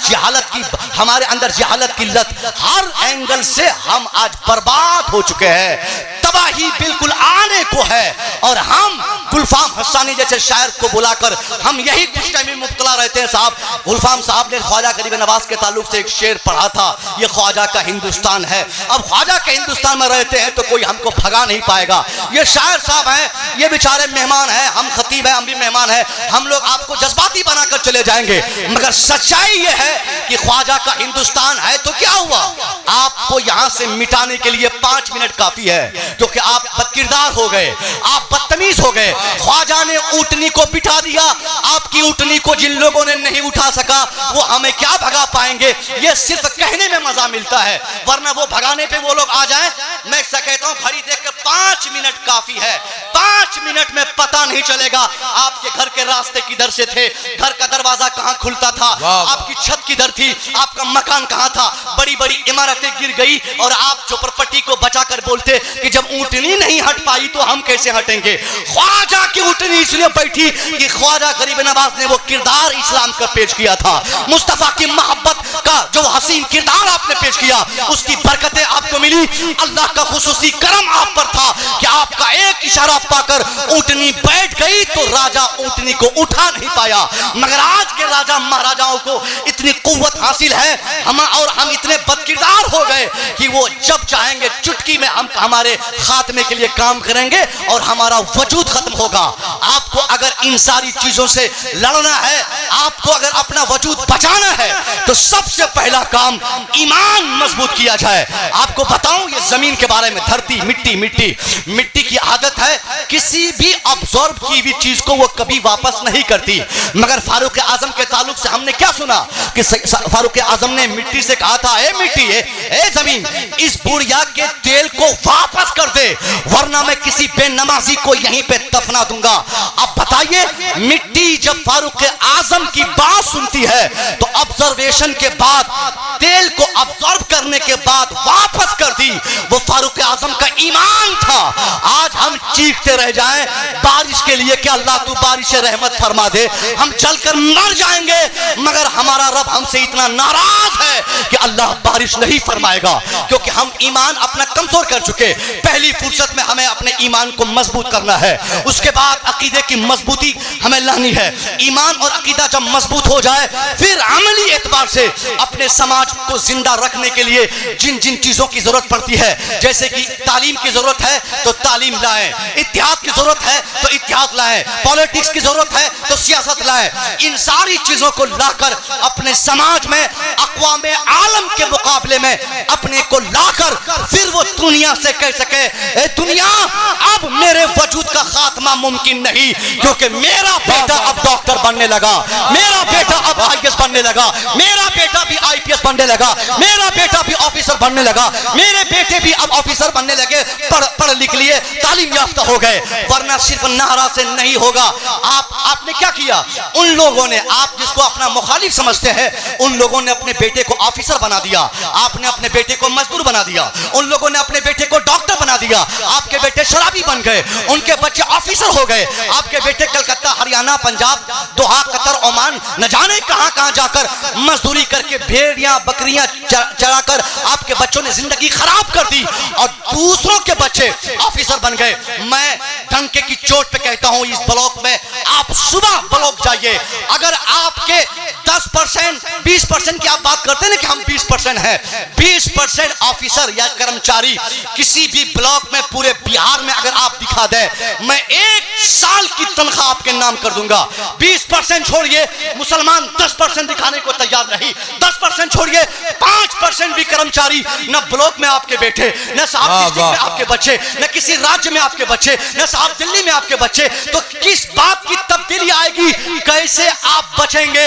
जहालत की लत, हर एंगल से हम आज बर्बाद हो चुके हैं। तबाही बिल्कुल आने को है। और हम गुलफाम हसानी जैसे शायर को बुलाकर हम यही कुछ में मुब्तला रहते हैं साहब। गुलफाम साहब ने ख्वाजा गरीब नवाज के ताल्लुक से एक शेर पढ़ा था, ये ख्वाजा का हिंदुस्तान है। अब ख्वाजा के हिंदुस्तान में रहते हैं तो कोई हमको भगा नहीं पाएगा। ये शायर साहब हैं, ये बेचारे मेहमान हैं, हम खतीब हैं, हम भी मेहमान हैं। हम लोग आपको जज्बाती बनाकर चले जाएंगे, मगर सच्चाई ये है कि ख्वाजा का हिंदुस्तान है तो क्या हुआ? आपको यहां से मिटाने के लिए 5 मिनट काफी है, क्योंकि आप बदकिरदार हो गए, आप बदतमीज हो गए। ख्वाजा ने ऊंटनी को बिठा दिया, आपकी ऊंटनी को जिन लोगों ने नहीं उठा सका वो हमें क्या भगा पाएंगे? ये सिर्फ कहने में मजा मिलता है, वरना वो भगाने पे वो लोग आ जाएं। मैं कहता हूं घड़ी देख के 5 मिनट काफी है। 5 मिनट में पता नहीं चलेगा आपके घर के रास्ते किधर से थे, घर का दरवाजा कहां खुलता था, आपकी छत किधर थी, आपका मकान कहां था। बड़ी बड़ी इमारतें गिर गई और आप चौपरपट्टी को बचाकर बोलते कि जब ऊंटनी नहीं हट पाई तो हम कैसे हटेंगे। ख्वाजा की ऊंटनी इसलिए बैठी कि ख्वाजा गरीब नवाज ने वो किरदार इस्लाम का पेश किया था। मुस्तफा की मोहब्बत का जो हसीन किरदार आपने पेश किया, उसकी बरकतें आपको मिली। अल्लाह का खुसूसी करम आप पर था कि आपका एक इशारा पाकर ऊंटनी बैठ गई तो राजा ऊंटनी को उठा नहीं पाया। मगर आज के राजा महाराजाओं को इतनी कुव्वत हासिल है हम इतने बदकिरदार हो गए कि वो जब चाहेंगे चुटकी में हम हमारे खात्मे के लिए काम करेंगे और हमारा वजूद खत्म होगा। आपको अगर इन सारी चीजों से लड़ना है, आपको अगर अपना वजूद बचाना है, तो सबसे पहला काम ईमान मजबूत किया जाए। आपको बताऊं ये जमीन के बारे में, धरती मिट्टी की आदत है किसी भी अब्जॉर्ब की हुई चीज को वो कभी वापस नहीं करती। मगर फारूक आजम के ताल्लुक से हमने क्या सुना कि फारूक आजम ने मिट्टी से कहा था, ए मिट्टी, ए जमीन, इस बुढ़िया के तेल को वापस कर दे, वरना मैं किसी बेनमाजी को यहीं पे दफना दूंगा। अब बताइए, मिट्टी जब फारूक आजम की बात सुनती है तो ऑब्जर्वेशन के बाद, तेल को ऑब्जर्व करने के बाद वापस कर दी। वो फारूक आजम का ईमान था। आज हम चीखते रह जाएं बारिश के लिए कि अल्लाह तू बारिश रहमत फरमा दे, हम चलकर मर जाएंगे, मगर हमारा रब हमसे इतना नाराज है कि अल्लाह बारिश नहीं फरमाएगा, क्योंकि हम ईमान अपना कमजोर कर चुके। पहली फुर्सत में हमें अपने ईमान को मजबूत करना है, उसके बाद अकीदे की मजबूती हमें लानी है। ईमान और अकीदा जब मजबूत हो जाए, फिर अमली एतबार से अपने समाज को जिंदा रखने के लिए जिन जिन चीजों की जरूरत पड़ती है, जैसे कि तालीम की जरूरत है तो तालीम लाएं, इत्तेहाद की जरूरत है तो इत्तेहाद लाएं, पॉलिटिक्स की जरूरत है तो सियासत लाएं। इन सारी चीजों को लाकर अपने समाज में अक़वाम आलम के मुकाबले में अपने को लाकर फिर वो दुनिया से कह सके, ए दुनिया, अब मेरे वजूद का खात्मा मुमकिन नहीं, क्योंकि मेरा बेटा अब डॉक्टर बनने लगा, मेरा बेटा अब IAS बनने लगा, मेरा बेटा भी IPS बनने लगा, मेरा बेटा भी ऑफिसर बनने लगा, मेरे बेटे भी अब ऑफिसर बनने लगे, पढ़ लिख लिए, तालीम याफ्ता हो गए। वरना सिर्फ नारा से नहीं होगा। आपने क्या किया? उन लोगों ने, आप जिसको अपना मुखालिफ समझते हैं, उन लोगों ने अपने बेटे को ऑफिसर बना दिया, आपने अपने बेटे को मजदूर बना दिया, उन लोगों ने अपने बेटे को डॉक्टर बना दिया, आपके बेटे शराबी बन गए, उनके बच्चे ऑफिसर हो गए, आपके बेटे कलकत्ता, हरियाणा, पंजाब, दोहा, कतर, ओमान, न जाने कहां कहां जाकर मजदूरी करके भेड़ियां बकरियां चढ़ाकर आपके बच्चों ने जिंदगी खराब कर दी और दूसरों के बच्चे ऑफिसर बन गए। मैं डंके की चोट पे कहता हूं, इस ब्लॉक में आप सुबह ब्लॉक जाइए, अगर आपके 10% 20% की आप बात करते हैं ना कि हम 20% हैं, 20% ऑफिसर या कर्मचारी किसी भी ब्लॉक में पूरे बिहार में अगर आप दिखा दें, मैं 1 साल की तनख्वाह आपके नाम कर दूंगा। 20% छोड़िए, मुसलमान 10% दिखाने को तैयार नहीं, 10% छोड़िए, 5% भी कर्मचारी न ब्लॉक में आपके बेटे, न साहब डिस्ट्रिक्ट में आपके बच्चे, न किसी राज्य में आपके बच्चे, न साहब दिल्ली में आपके बच्चे, तो किस बात की तब्दीली आएगी? कैसे आप बचेंगे?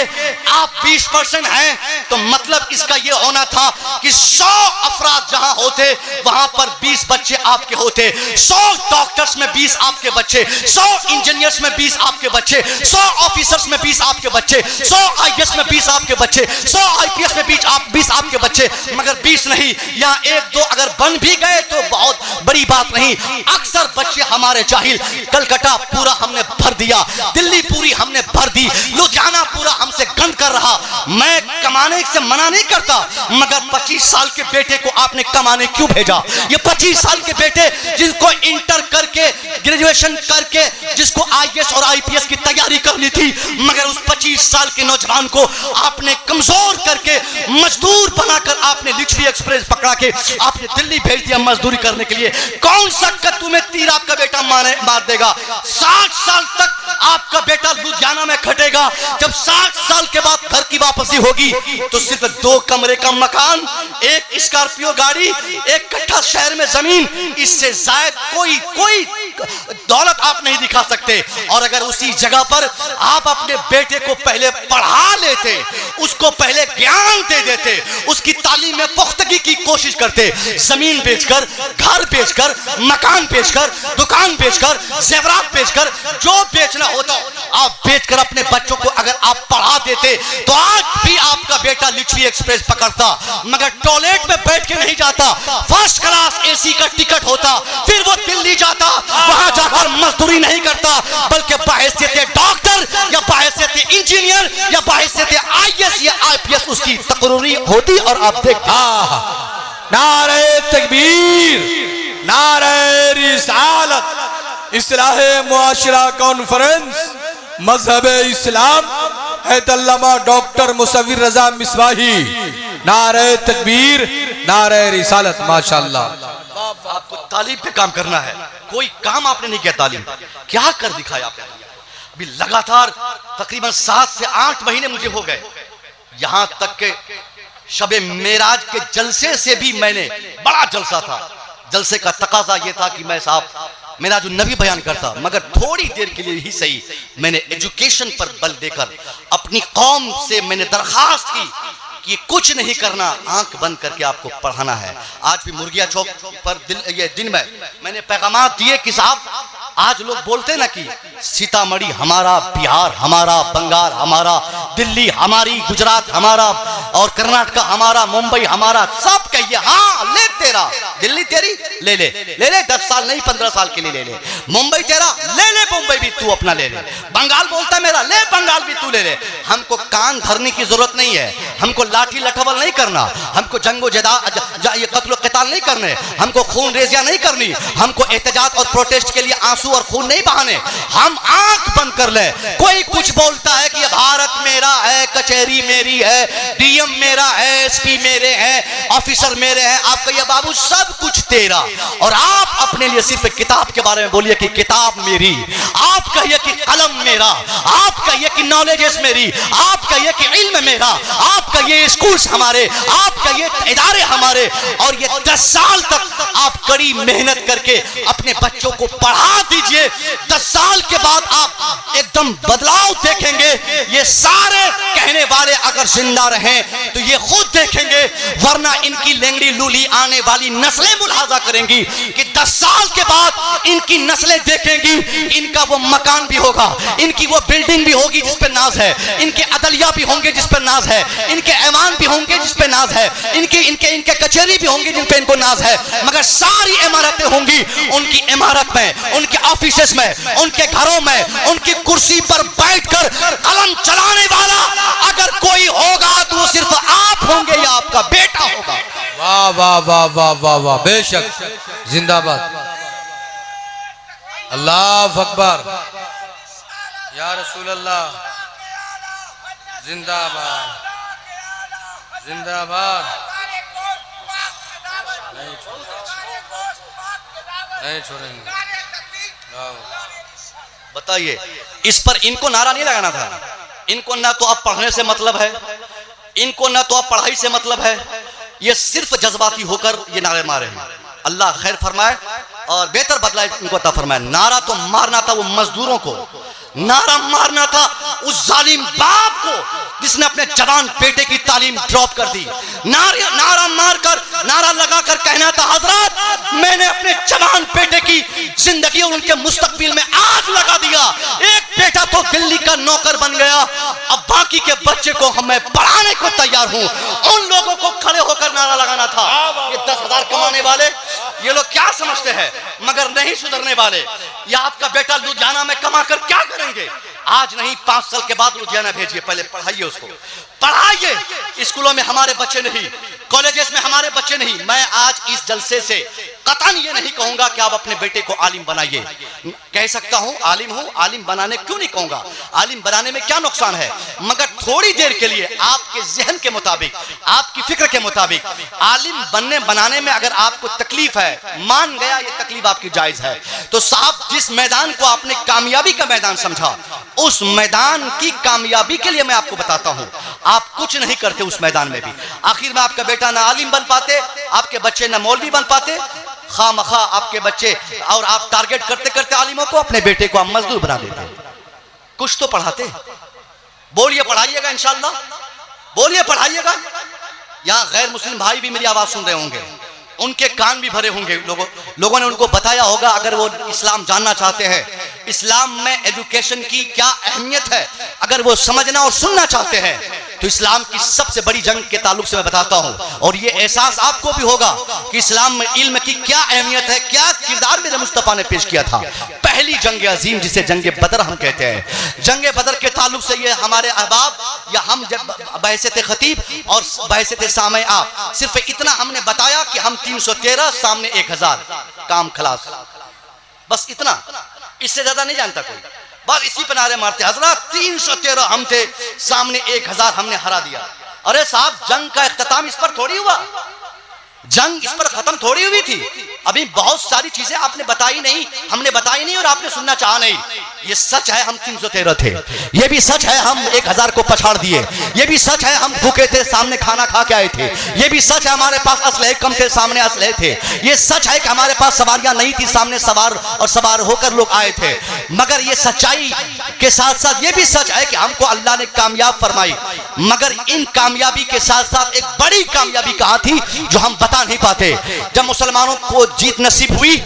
आप 20% हैं तो मतलब इसका यह होना था कि 100 अफराद जहां होते वहां पर 20 बच्चे आपके होते, 100 डॉक्टर्स में 20 आपके बच्चे, 100 इंजीनियर्स में 20 आपके बच्चे, 100 ऑफिसर्स में 20 आपके बच्चे, 100 आईएएस में 20 आपके बच्चे, 100 आईपीएस में 20 आपके बच्चे, मगर 20 नहीं, या 1-2 अगर बन भी गए तो बहुत बड़ी बात नहीं। अक्सर बच्चे हमारे जाहिल, कलकत्ता पूरा हमने भर दिया, दिल्ली पूरी हमने भर दी, लुधियाना पूरा हमसे गंद कर रहा। मैं कमाने से मना नहीं करता, मगर 25 साल के बेटे को आपने कमाने क्यों भेजा? ये 25 साल के बेटे जिनको इंटर करके, ग्रेजुएशन करके, जिसको आईएएस और आईपीएस की तैयारी करनी थी, मगर उस 25 साल के नौजवान को आपने कमजोर करके, मजदूर बनाकर आपने लिच्छवी एक्सप्रेस पकड़ा के आपने दिल्ली भेज दिया मजदूरी करने के लिए। कौन सा कद्दू में तीर आपका बेटा मार देगा? 60 साल तक आपका बेटा लुधियाना में खटेगा, जब 60 साल के बाद घर की वापसी होगी तो सिर्फ 2 कमरे का मकान, 1 स्कॉर्पियो गाड़ी, 1 कट्ठा शहर में जमीन, इससे जायद कोई दौलत आप नहीं दिखा सकते। और अगर उसी जगह पर आप अपने बेटे को पहले पढ़ा लेते, उसको पहले ज्ञान दे देते, उसकी तालीम में पुख्तगी की कोशिश करते, जमीन बेचकर, घर बेचकर, मकान बेचकर, दुकान बेचकर, जेवरात बेचकर, जो बेचना होता आप बेचकर अपने बच्चों को अगर आप पढ़ा देते तो आज भी आपका बेटा लिच्छवी एक्सप्रेस पकड़ता, मगर टॉयलेट में बैठ के नहीं जाता, फर्स्ट क्लास एसी का टिकट होता, फिर वो दिल्ली जाता, वहां जाकर मजदूरी नहीं करता, बल्कि बाहैसियत डॉक्टर या बाहैसियत इंजीनियर या बाहैसियत आईएएस या आईपीएस उसकी तकरीरी होती। और आप देखते नारे तकबीर, नारे रिसालत, इस्लाहे मुआशरा कॉन्फ्रेंस, मजहब इस्लाम, हैदल्लामा डॉक्टर मुसव्विर रजा मिसबाही, नारे तकबीर, नारे रिसालत। माशाअल्लाह, आपको तालीम पे काम करना है, कोई काम आपने नहीं किया, तालीम क्या कर दिखाया आपने? भी लगातार तकरीबन 7 से 8 महीने मुझे हो गए, यहां तक के शबे मेराज के जलसे से भी मैंने, बड़ा जलसा था, जलसे का तकाजा यह था कि मैं साहब मेरा जो नबी बयान करता, मगर थोड़ी देर के लिए ही सही मैंने एजुकेशन पर बल देकर अपनी कौम से मैंने दरखास्त की कि कुछ नहीं करना, आंख बंद करके आपको पढ़ाना है। आज भी मुर्गिया चौक पर दिन में मैंने पैगामात दिए कि साहब आज लोग बोलते ना कि सीतामढ़ी हमारा, बिहार हमारा, बंगाल हमारा, दिल्ली हमारी, गुजरात हमारा और कर्नाटक हमारा, मुंबई हमारा, सब कहिए हाँ ले तेरा, दिल्ली तेरी ले ले, 10 साल नहीं 15 साल के लिए ले ले, मुंबई तेरा ले ले, मुंबई भी तू अपना ले ले, बंगाल बोलता मेरा ले, बंगाल भी तू ले ले। हमको कान धरने की जरूरत नहीं है, हमको लाठी लठवल नहीं करना, हमको जंगो ये कत्ल क़िताल नहीं करने, हमको खून रेजिया नहीं करनी, हमको एहतजाज और प्रोटेस्ट के लिए आंसू और खून नहीं बहाने। हम आंख बंद कर ले, कोई कुछ बोलता है कि भारत मेरा है, कचहरी मेरी है, डीएम मेरा है, एसपी मेरे हैं, ऑफिसर मेरे हैं, आप कहिए बाबू सब कुछ तेरा, और आप अपने लिए सिर्फ किताब के बारे में बोलिए कि किताब मेरी, आप कहिए कि कलम मेरा, आप कहिए कि नॉलेजेस मेरी, आप कहिए कि इल्म मेरा, आप कहिए स्कूल्स हमारे, आप कहिए इदारे हमारे। और ये 10 साल तक आप कड़ी मेहनत करके अपने बच्चों को पढ़ा दीजिए, 10 साल के बाद आप एकदम एकदम बदलाव देखेंगे। ये सारे कहने वाले अगर जिंदा रहें तो ये खुद देखेंगे, वरना इनकी लेंगड़ी लूली आने वाली नस्लें मुलाजा करेंगी कि 10 साल के बाद इनकी नस्लें देखेंगी, इनका वो मकान भी होगा, इनकी वो बिल्डिंग भी होगी जिस पे नाज है, इनके अदलिया भी होंगे जिस पे नाज है, इनके ऐवान भी होंगे जिस पे नाज है, इनके कचहरी भी होंगी जिन पे इनको नाज है, मगर सारी इमारतें होंगी उनकी इमारत में, उनके ऑफिसेस में, उनके घरों में, उनकी कुर्सी पर बैठकर कलम चलाने वाला अगर कोई होगा तो वो सिर्फ आप होंगे या आपका बेटा होगा। वाह वाह वाह वाह वाह वाह, बेशक, जिंदाबाद, अल्लाह अकबर, या रसूल अल्लाह, जिंदाबाद जिंदाबाद। नहीं छोड़ेंगे। बताइए, इस पर इनको नारा नहीं लगाना था। इनको ना तो अब पढ़ने से मतलब है, इनको ना तो अब पढ़ाई से मतलब है, ये सिर्फ जज्बाती होकर ये नारे मारे हैं। अल्लाह खैर फरमाए और बेहतर बदला इनको अता फरमाए। नारा तो मारना था वो मजदूरों को, नारा मारना था उस जालिम बाप को जिसने अपने जवान बेटे की तालीम ड्रॉप कर दी। नारा मारकर, नारा लगाकर कहना था, हजरत मैंने अपने जवान बेटे की जिंदगी और उनके मुस्तकबिल में आग लगा दिया। एक बेटा तो दिल्ली का नौकर बन गया, अब बाकी के बच्चे को मैं पढ़ाने को तैयार हूं। उन लोगों को खड़े होकर नारा लगाना था। ये 10,000 कमाने वाले ये लोग क्या समझते हैं, मगर नहीं सुधरने वाले। ये आपका बेटा लुधियाना में कमा कर क्या करेंगे? आज नहीं 5 साल के बाद लुधियाना भेजिए, पहले पढ़ाइए उसको, पढ़ाइए। स्कूलों में हमारे बच्चे नहीं, कॉलेजेस में हमारे बच्चे नहीं। मैं आज इस जलसे से कतन ये नहीं कहूंगा कि आप अपने बेटे को आलिम बनाइए। कह सकता हूं आलिम हूं, आलिम बनाने क्यों नहीं कहूंगा, आलिम बनाने में क्या नुकसान है, मगर थोड़ी देर के लिए आपके जहन के मुताबिक, आपकी फिक्र के मुताबिक आलिम बनने बनाने में अगर आपको तकलीफ है, मान गया ये तकलीफ आपकी जायज है, तो साहब जिस मैदान को आपने कामयाबी का मैदान समझा, उस मैदान की कामयाबी के लिए मैं आपको बताता हूं, आप कुछ नहीं करते उस मैदान में भी। आखिर में आपका बेटा ना आलिम बन पाते, आपके बच्चे ना मौलवी बन पाते, खामखा आपके बच्चे, और आप टारगेट करते करते आलिमों को, अपने बेटे को आप मजदूर बना देते। कुछ तो पढ़ाते, बोलिए पढ़ाइएगा इंशाअल्लाह, बोलिए पढ़ाइएगा। यहां गैर मुस्लिम भाई भी मेरी आवाज सुन रहे होंगे, उनके कान भी भरे होंगे, लोगों ने उनको बताया होगा, अगर वो इस्लाम जानना चाहते हैं, इस्लाम में एजुकेशन की क्या अहमियत है, अगर वो समझना और सुनना चाहते हैं, तो इस्लाम की सबसे बड़ी जंग के ताल्लुक से मैं बताता हूं। और ये एहसास आपको भी होगा कि इस्लाम में इल्म की क्या अहमियत है, क्या किरदार मेरे मुस्तफा ने पेश किया था। पहली जंग अजीम जिसे जंग बदर हम कहते हैं, जंग बदर के ताल्लुक से ये हमारे अहबाब या हम जब बहसत खतीब और बहसत सामे आप, सिर्फ इतना हमने बताया कि हम 313 सामने 1000, काम खलास, बस इतना, इससे ज्यादा नहीं जानता कोई। बस इसी पर नारे मारते, हजरत 313 हम थे, सामने 1000 हमने हरा दिया। अरे साहब, जंग का इख्तिताम इस पर थोड़ी हुआ, जंग इस पर खत्म थोड़ी हुई थी। अभी बहुत सारी चीजें आपने बताई नहीं, हमने बताई नहीं और आपने सुनना चाहा नहीं। ये सच है हम 313 थे, ये भी सच है हम 1000 को पछाड़ दिए, ये भी सच है हम भूखे थे, सामने खाना खा के आए थे, ये भी सच है हमारे पास असलहे कम थे, सामने असलहे थे, ये सच है कि हमारे पास सवारियां नहीं थी, सामने सवार और सवार होकर लोग आए थे। मगर ये सच्चाई के साथ साथ ये भी सच है कि हमको अल्लाह ने कामयाब फरमाई, मगर इन कामयाबी के साथ साथ एक बड़ी कामयाबी कहां थी जो हम बता नहीं पाते। जब मुसलमानों को जीत नसीब हुई,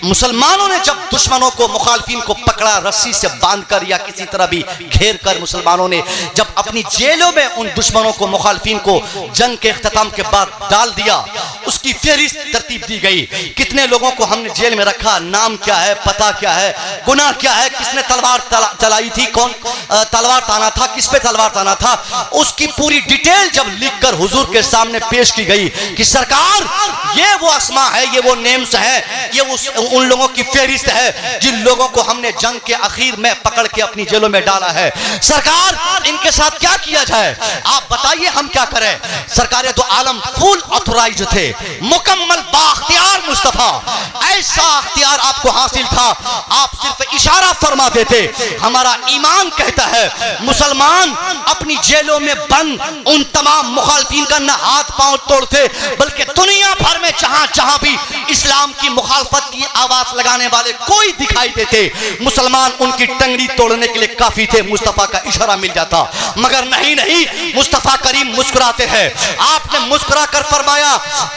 मुसलमानों ने जब दुश्मनों को, मुखालिफिन को पकड़ा, रस्सी से बांधकर या किसी तरह भी घेर कर, मुसलमानों ने जब अपनी जेलों में उन दुश्मनों को, मुखालिफिन को जंग के इख्तिताम के बाद डाल दिया, उसकी फेहरिस्त तरतीब दी गई, कितने लोगों को हमने जेल में रखा, नाम क्या है, पता क्या है, गुनाह क्या है, किसने तलवार चलाई थी, कौन तलवार ताना था, किस पे तलवार ताना था, उसकी पूरी डिटेल जब लिखकर हुजूर के सामने पेश की गई कि सरकार ये वो अस्मा है, ये वो नेम्स है, ये उन लोगों की फेहरिस्त है जिन लोगों को हमने जंग के आखिर में पकड़ के अपनी जेलों में डाला है। सरकार इनके साथ क्या किया जाए, आप बताइए, हम क्या करें। सरकार तो आलम फुल ऑथोराइज थे, मुकम्मल बाख्तियार मुस्तफा, ऐसा अख्तियार आपको हासिल था, आप सिर्फ इशारा फरमा देते। हमारा ईमान कहता है मुसलमान अपनी जेलों में बंद उन तमाम मुखालिफिन का न हाथ पांव तोड़ते, बल्कि दुनिया भर में जहां जहां भी इस्लाम की मुखालफत की आवाज लगाने वाले कोई दिखाई देते, मुसलमान उनकी टंगड़ी तोड़ने के लिए काफी थे, मुस्तफा का इशारा मिल जाता। मगर नहीं नहीं, मुस्तफा करीम मुस्कुराते हैं। आपने मुस्कुरा कर फरमाया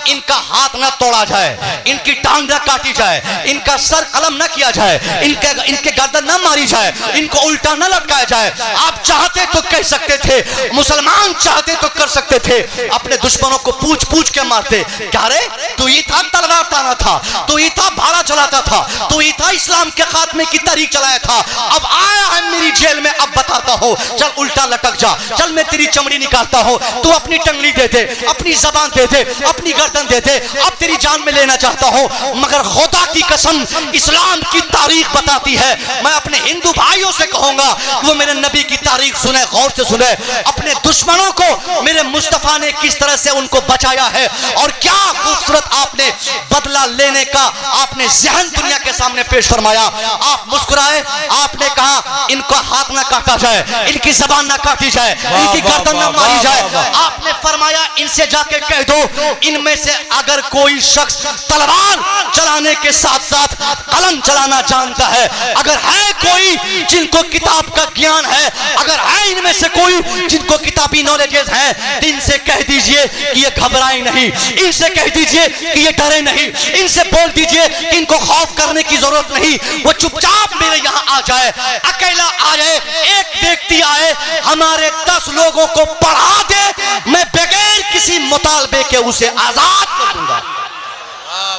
इनका हाथ ना तोड़ा जाए, इनकी टांग ना काटी जाए, इनका सर कलम ना किया जाए, इनके गर्दन ना मारी जाए, इनको उल्टा ना लटकाया जाए। आप चाहते तो कह सकते थे, मुसलमान चाहते तो कर सकते थे, अपने दुश्मनों को पूछ पूछ के मारते। क्या रे, तू ही था तलवार ताना था, तू ही था भाड़ा चलाता था, तू ही था इस्लाम के खात्मे की तारीख चलाया था, अब आया है मेरी जेल में, अब बताता हूँ, चल उल्टा लटक जा, चल मैं तेरी चमड़ी निकालता हूँ, तू अपनी टंगड़ी दे दे, अपनी जबान दे दे, अपनी गर्दन दे दे, अब तेरी जान में लेना चाहता हूँ। मगर खुदा की कसम इस्लाम की तारीख बताती है, मैं अपने हिंदू भाइयों से कहूंगा वो मेरे नबी की तारीख सुने, गौर से सुने, अपने दुश्मनों को मेरे मुस्तफा ने किस तरह से उनको बचाया है और क्या खूबसूरत आपने बदला लेने का आपने जहन दुनिया के सामने पेश फरमाया। आप मुस्कुराए, आपने कहा इनको हाथ ना काटा जाए, इनकी जबान ना काटी जाए, इनकी गर्दन ना मारी जाए। आपने फरमाया इनसे जाके कह दो, इनमें से अगर कोई शख्स तलवार चलाने के साथ साथ कलम चलाना जानता है, अगर है कोई जिनको किताब का ज्ञान है, अगर है इनमें से कोई जिनको किताबी नॉलेजेस है, तो इनसे कह दीजिए कि ये घबराए नहीं, इनसे कह दीजिए कि ये डरे नहीं, इनसे बोल दीजिए कि इनको खौफ करने की जरूरत नहीं, वो चुपचाप मेरे यहाँ आ जाए, अकेला आ जाए, एक व्यक्ति आए, हमारे 10 लोगों को पढ़ा दे, मैं बगैर किसी मुतालबे के उसे आजाद कर दूंगा।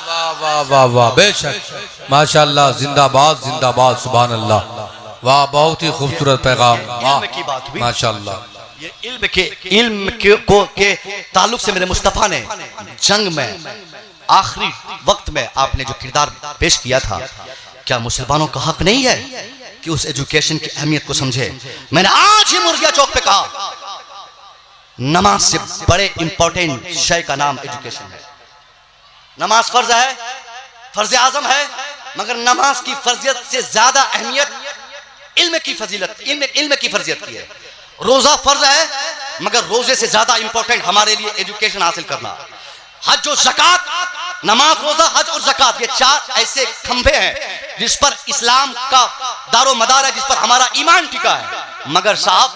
वाह वाह वाह वाह, बेशक माशाअल्लाह, जिंदाबाद जिंदाबाद, सुभान अल्लाह, वाह, बहुत ही खूबसूरत पैगाम, वाह की बात हुई माशाअल्लाह। ये इल्म के ताल्लुक से मेरे मुस्तफा ने जंग में आखिरी वक्त में आपने जो किरदार पेश किया था, क्या मुसलमानों का हक नहीं है कि उस एजुकेशन की अहमियत को समझे? मैंने आज ही मुर्गिया चौक पे कहा, नमाज से बड़े इंपॉर्टेंट शय का नाम एजुकेशन है। नमाज फर्ज है, फर्ज आजम है, मगर नमाज की फर्जियत से ज्यादा अहमियत इल्म की फजीलत, इल्म की फर्जियत की है। रोजा फर्ज है, मगर रोजे से ज्यादा इंपॉर्टेंट हमारे लिए एजुकेशन हासिल करना। हज और ज़कात, नमाज, रोजा, हज और ज़कात, ये 4 ऐसे खंभे हैं जिस पर इस्लाम का दारो मदार है, जिस पर हमारा ईमान टिका है। मगर साहब,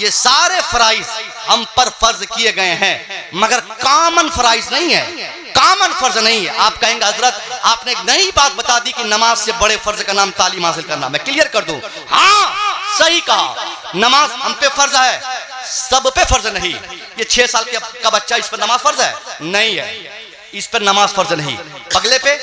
ये सारे फराइज हम पर फर्ज किए गए हैं, मगर कॉमन फराइज नहीं है, कॉमन फर्ज नहीं है। आप कहेंगे हजरत आपने एक नई बात बता दी कि नमाज से बड़े फर्ज का नाम तालीम हासिल करना। मैं क्लियर कर दूं, हाँ सही कहा, नमाज हम पे फर्ज है, सब पे फर्ज नहीं। ये 6 साल का बच्चा, इस पर नमाज फर्ज है? नहीं है, इस पर नमाज फर्ज नहीं। पगले पे,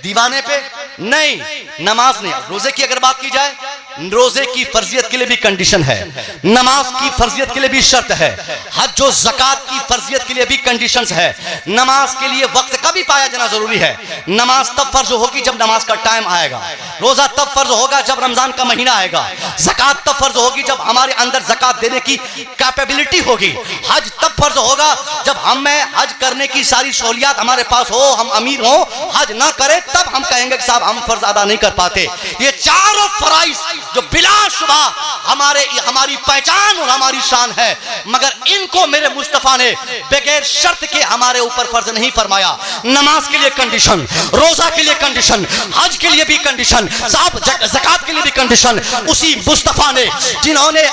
दीवाने पे नहीं, नमाज नहीं। रोजे की अगर बात की जाए, रोजे की फर्जियत के लिए भी कंडीशन है, नमाज की फर्जियत के लिए भी शर्त है, हज और ज़कात की फर्जियत के लिए भी कंडीशंस है। नमाज के लिए वक्त का भी पाया जाना जरूरी है। नमाज तब फर्ज होगी जब नमाज का टाइम आएगा, रोजा तब फर्ज होगा जब रमजान का महीना आएगा, ज़कात तब फर्ज होगी जब हमारे अंदर ज़कात देने की कैपेबिलिटी होगी, हज तब फर्ज होगा जब हमें हज करने की सारी सहूलियात हमारे पास हो, हम अमीर हो, हज ना करें तब हम कहेंगे कि साहब हम फर्ज अदा नहीं कर पाते। ये चारों फराइज जो बिलाशुबा हमारी पहचान और हमारी शान है, मगर इनको मेरे मुस्तफा ने बगैर शर्त के हमारे ऊपर फर्ज नहीं फरमाया। नमाज के लिए कंडीशन, रोजा के लिए कंडीशन, हज के लिए भी कंडीशन, साहब ज़कात के लिए भी कंडीशन। उसी मुस्तफा ने जिन्होंने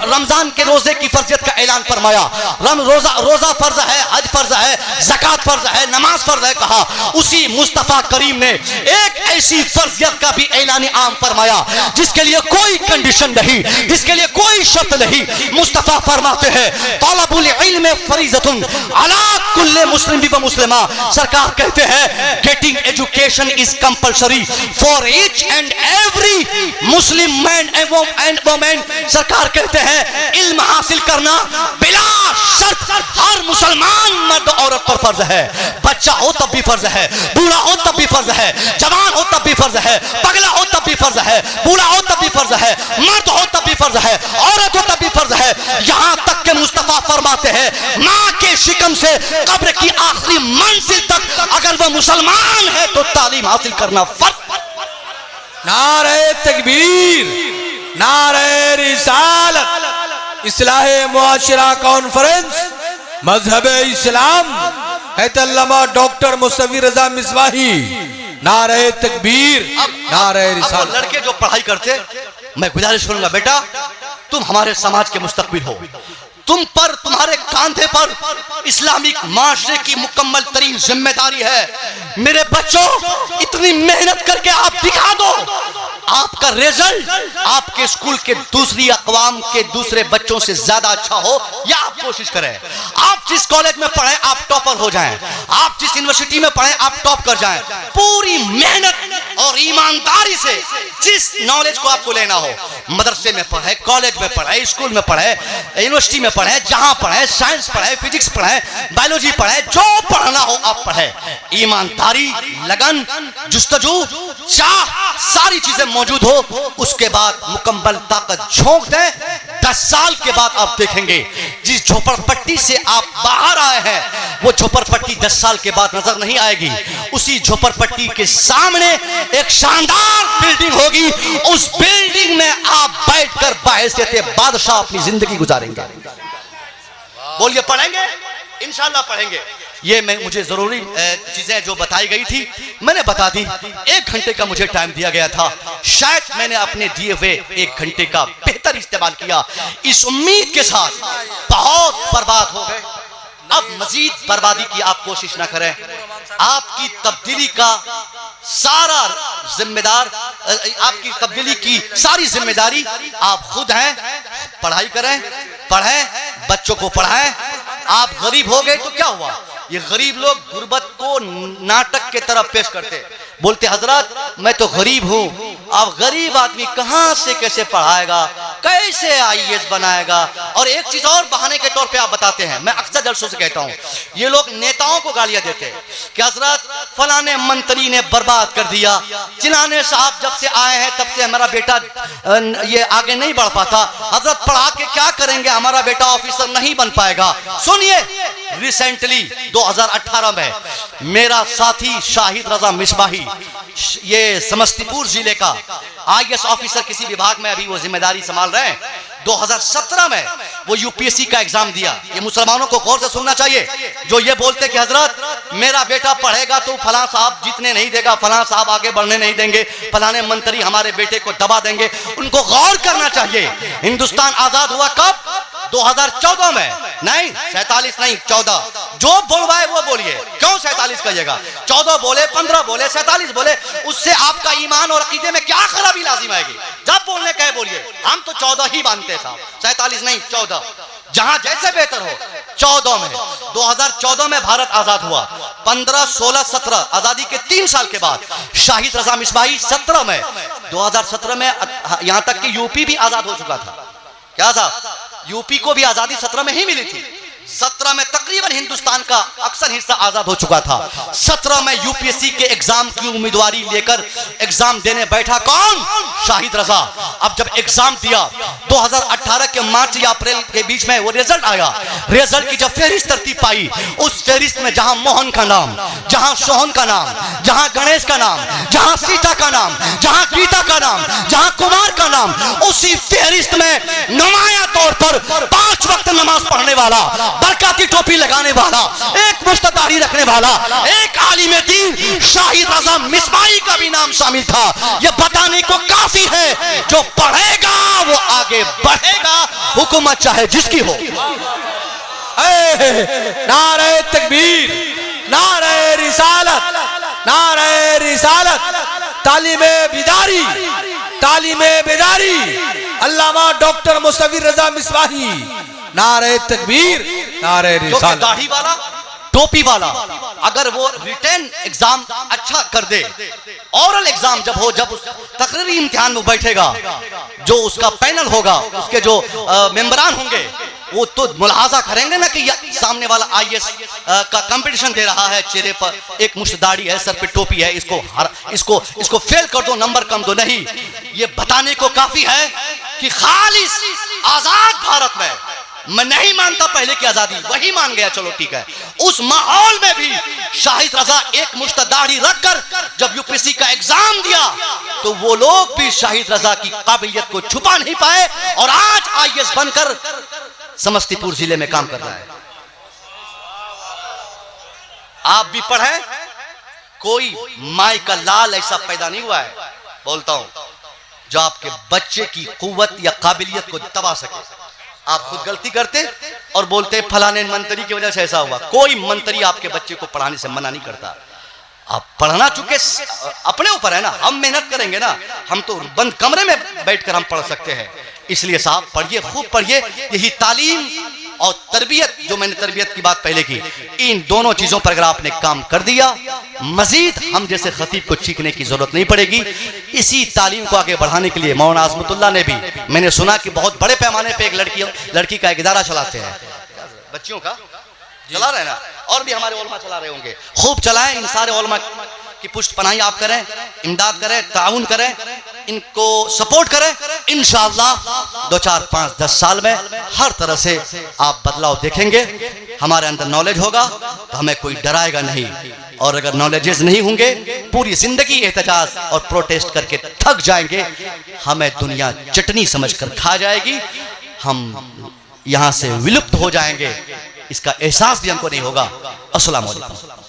रमजान के रोजे की फर्जियत का ऐलान फरमाया, रोजा फर्ज है, हज फर्ज है, ज़कात फर्ज है, नमाज फर्ज है कहा, उसी मुस्तफा करीम ने एक ऐसी फर्जियत का भी ऐलान आम फरमाया जिसके लिए कोई कंडीशन नहीं, जिसके लिए कोई शर्त नहीं। मुस्तफा फरमाते हैं तलबुल इल्म फरीज़तुन अला कुल्ले मुस्लिम व मुस्लिमा। सरकार कहते हैं getting education is compulsory for each and every Muslim man and women. सरकार कहते हैं इल्म हासिल करना बिला शर्त हर मुसलमान मर्द औरत पर फर्ज है। बच्चा हो तब भी फर्ज है, बूढ़ा हो तब भी फर्ज है, जवान हो तब भी फर्ज है, पगला हो तब भी फर्ज है, बूढ़ा हो तब भी फर्ज है, मर्द हो तब भी फर्ज है, औरत हो तब भी फर्ज है। यहां तक के मुस्तफा फरमाते हैं मां के शिकम से कब्र की आखिरी मंजिल तक अगर वो मुसलमान है तो तालीम हासिल करना फर्ज। नारे तकबीर, नारे रिसालत, इस्लाहे मुआशरा कॉन्फ्रेंस, मजहब इस्लाम, हैतल्लमा डॉक्टर मुसव्विर रजा मिसबाही, नारे तकबीर, नारे अब वो रिसालत। लड़के जो पढ़ाई करते, मैं गुजारिश करूंगा बेटा तुम हमारे समाज के मुस्तकबिल हो, तुम पर तुम्हारे कांधे पर इस्लामिक माशरे की मुकम्मल तरीन जिम्मेदारी है। मेरे बच्चों इतनी मेहनत करके आप दिखा दो, आपका रिजल्ट आपके स्कूल के दूसरी अक़वाम के दूसरे बच्चों से ज्यादा अच्छा हो, या आप कोशिश करें। आप जिस कॉलेज में पढ़ें आप टॉपर हो जाएं, आप जिस यूनिवर्सिटी में पढ़ें आप टॉप कर जाएं। पूरी मेहनत और ईमानदारी से जिस नॉलेज को आपको लेना हो, मदरसे में पढ़े, कॉलेज में पढ़े, स्कूल में पढ़े, यूनिवर्सिटी में पढ़े, जहां पढ़े, साइंस पढ़े, फिजिक्स पढ़े, बायोलॉजी पढ़े, जो पढ़ना हो आप पढ़े। ईमानदारी, लगन, जुस्तजू, चाह, सारी चीजें मौजूद हो, उसके बाद मुकम्मल ताकत झोंक दें। 10 साल के बाद आप देखेंगे जिस झोपड़पट्टी से आप बाहर आए हैं वो झोपड़पट्टी 10 साल के बाद नजर नहीं आएगी। उसी झोपड़पट्टी के सामने एक शानदार बिल्डिंग होगी, उस बिल्डिंग में आप बैठकर बाहैसियत बादशाह अपनी जिंदगी गुजारेंगे। बोलिए पढ़ेंगे? इंशाल्लाह पढ़ेंगे। ये मुझे जरूरी चीजें जो बताई गई थी मैंने बता दी। 1 घंटे का मुझे टाइम दिया गया था, शायद मैंने अपने दिए हुए 1 घंटे का बेहतर इस्तेमाल किया, इस उम्मीद के साथ बहुत बर्बाद हो गए। अब मजीद बर्बादी की आप कोशिश ना करें। आपकी तब्दीली का सारा जिम्मेदार, आपकी तब्दीली की सारी जिम्मेदारी आप खुद हैं। पढ़ाई करें, पढ़ें, बच्चों को पढ़ाएं। आप गरीब हो गए तो क्या हुआ? ये गरीब लोग गुर्बत को नाटक के तरफ पेश करते, बोलते हजरत मैं तो गरीब हूं। अब गरीब आदमी कहां से कैसे पढ़ाएगा, कैसे IAS बनाएगा? और एक चीज और बहाने के तौर पे आप बताते हैं, मैं अक्सर जलसों से कहता हूं, ये लोग नेताओं को गालियां देते हैं कि हजरत फलाने मंत्री ने बर्बाद कर दिया, चिनाने साहब जब से आए हैं तब से हमारा बेटा ये आगे नहीं बढ़ पाता, हजरत पढ़ा के क्या करेंगे, हमारा बेटा ऑफिसर नहीं बन पाएगा। सुनिए, रिसेंटली 2018 में मेरा साथी शाहिद रजा मिसबाही, ये समस्तीपुर जिले का IAS ऑफिसर किसी विभाग में अभी वो जिम्मेदारी संभाल रहे हैं, 2017 में वो UPSC का एग्जाम दिया। ये मुसलमानों को गौर से सुनना चाहिए जो ये बोलते कि हजरत मेरा बेटा पढ़ेगा तो फलां साहब जीतने नहीं देगा, फलां साहब आगे बढ़ने नहीं देंगे, फलाने मंत्री हमारे बेटे को दबा देंगे। उनको गौर करना चाहिए, हिंदुस्तान आजाद हुआ कब? 2014 में। नहीं 47 नहीं 14, जो बोलवाए वो बोलिए, क्यों 47 कहिएगा? 14 बोले, 15 बोले, 47 बोले, उससे आपका ईमान और अकीदे में क्या खराबी लाजिम आएगी? जब बोलने कहे बोलिए, हम तो 14 ही मानते साहब, 47 नहीं 14, जहां जैसे बेहतर हो। 14 में 2014 में भारत आजाद हुआ, 15, 16, 17 आजादी के 3 साल के बाद शाहिद रजा मिसबाही 17 में, 2017 में यहां तक कि यूपी भी आजाद हो चुका था। क्या साहब? यूपी को भी आजादी 17 में ही मिली थी। 17 में तकरीबन हिंदुस्तान का अक्सर हिस्सा आजाद हो चुका था। 17 में UPSC के एग्जाम की उम्मीदवारी लेकर एग्जाम देने बैठा कौन? शाहिद रजा। अब जब एग्जाम दिया 2018 के मार्च या अप्रैल के बीच में वो रिजल्ट आया, रिजल्ट की जब फहरिस्त तरतीब पाई, उस फहरिस्त में जहां मोहन का नाम, जहां सोहन का नाम, जहां गणेश का नाम, जहां सीता का नाम, जहां गीता का नाम, जहां कुमार का नाम, उसी फहरिस्त में नुमाया तौर पर 5 वक्त नमाज पढ़ने वाला, बरकाती टोपी लगाने वाला, एक मुस्तदारी रखने वाला, एक आलिम दीन शाहिद रजा मिसबाही का भी नाम शामिल था। यह बताने को काफी है, जो पढ़ेगा वो आगे बढ़ेगा, हुकूमत चाहे जिसकी हो। नारे तकबीर, नारे रिसालत, नारे रिसालत, तालीमे बिदारी, तालीमे बिदारी, अल्लामा डॉक्टर मुसव्विर रजा मिसबाही, नारे तकबीर, नारे रिसालत। दाढ़ी वाला, टोपी वाला, अगर वो रिटर्न एग्जाम अच्छा कर दे, ओरल एग्जाम जब हो, जब उस तकरीरी इम्तिहान में बैठेगा, जो उसका पैनल होगा, उसके जो मेंबरान होंगे, वो तो मुलाहाजा करेंगे ना कि सामने वाला IAS का कंपटीशन दे रहा है, चेहरे पर एक मुश्त दाढ़ी है, सर पे टोपी है, इसको फेल कर दो, नंबर कम दो। नहीं, ये बताने को काफी है कि खालिस आजाद भारत में, मैं नहीं मानता पहले की आजादी, वही मान गया, चलो ठीक है, उस माहौल में भी शाहिद रजा एक मुश्त दाढ़ी रखकर जब UPSC का एग्जाम दिया तो वो लोग भी शाहिद रजा की काबिलियत को छुपा नहीं पाए और आज IAS बनकर समस्तीपुर जिले में काम कर रहा है। आप भी पढ़ें, कोई माई का लाल ऐसा पैदा नहीं हुआ है, बोलता हूं, जो आपके बच्चे की कुव्वत या काबिलियत को दबा सके। आप खुद गलती करते और बोलते फलाने मंत्री की वजह से ऐसा हुआ। कोई मंत्री आपके बच्चे को पढ़ाने से मना नहीं करता। आप पढ़ना चुके अपने ऊपर है ना, हम मेहनत करेंगे ना, हम तो बंद कमरे में बैठकर हम पढ़ सकते हैं। इसलिए साहब पढ़िए, खूब पढ़िए। यही तालीम और तरबियत, जो मैंने तरबियत की बात पहले की, इन दोनों चीजों पर अगर आपने काम कर दिया, मजीद हम जैसे खतीब को चीखने की जरूरत नहीं पड़ेगी। इसी तालीम को आगे बढ़ाने के लिए मौलाना आजमतुल्लाह ने भी, मैंने सुना कि बहुत बड़े पैमाने पे एक लड़की का एक इदारा चलाते हैं, बच्चियों का चला रहे ना, और भी हमारे उलमा चला रहे होंगे। खूब चलाएं, इन सारे उलमा की पुष्ट पनाही आप करें, इमदाद करें, ताउन करें, इनको सपोर्ट करें। इंशाअल्लाह 2, 4, 5, 10 साल में हर तरह से आप बदलाव देखेंगे। हमारे अंदर नॉलेज होगा तो हमें कोई डराएगा नहीं, और अगर नॉलेजेस नहीं होंगे, पूरी जिंदगी एहतजाज और प्रोटेस्ट करके थक जाएंगे, हमें दुनिया चटनी समझकर खा जाएगी, हम यहां से विलुप्त हो जाएंगे, इसका एहसास भी हमको नहीं होगा। अस्सलाम वालेकुम।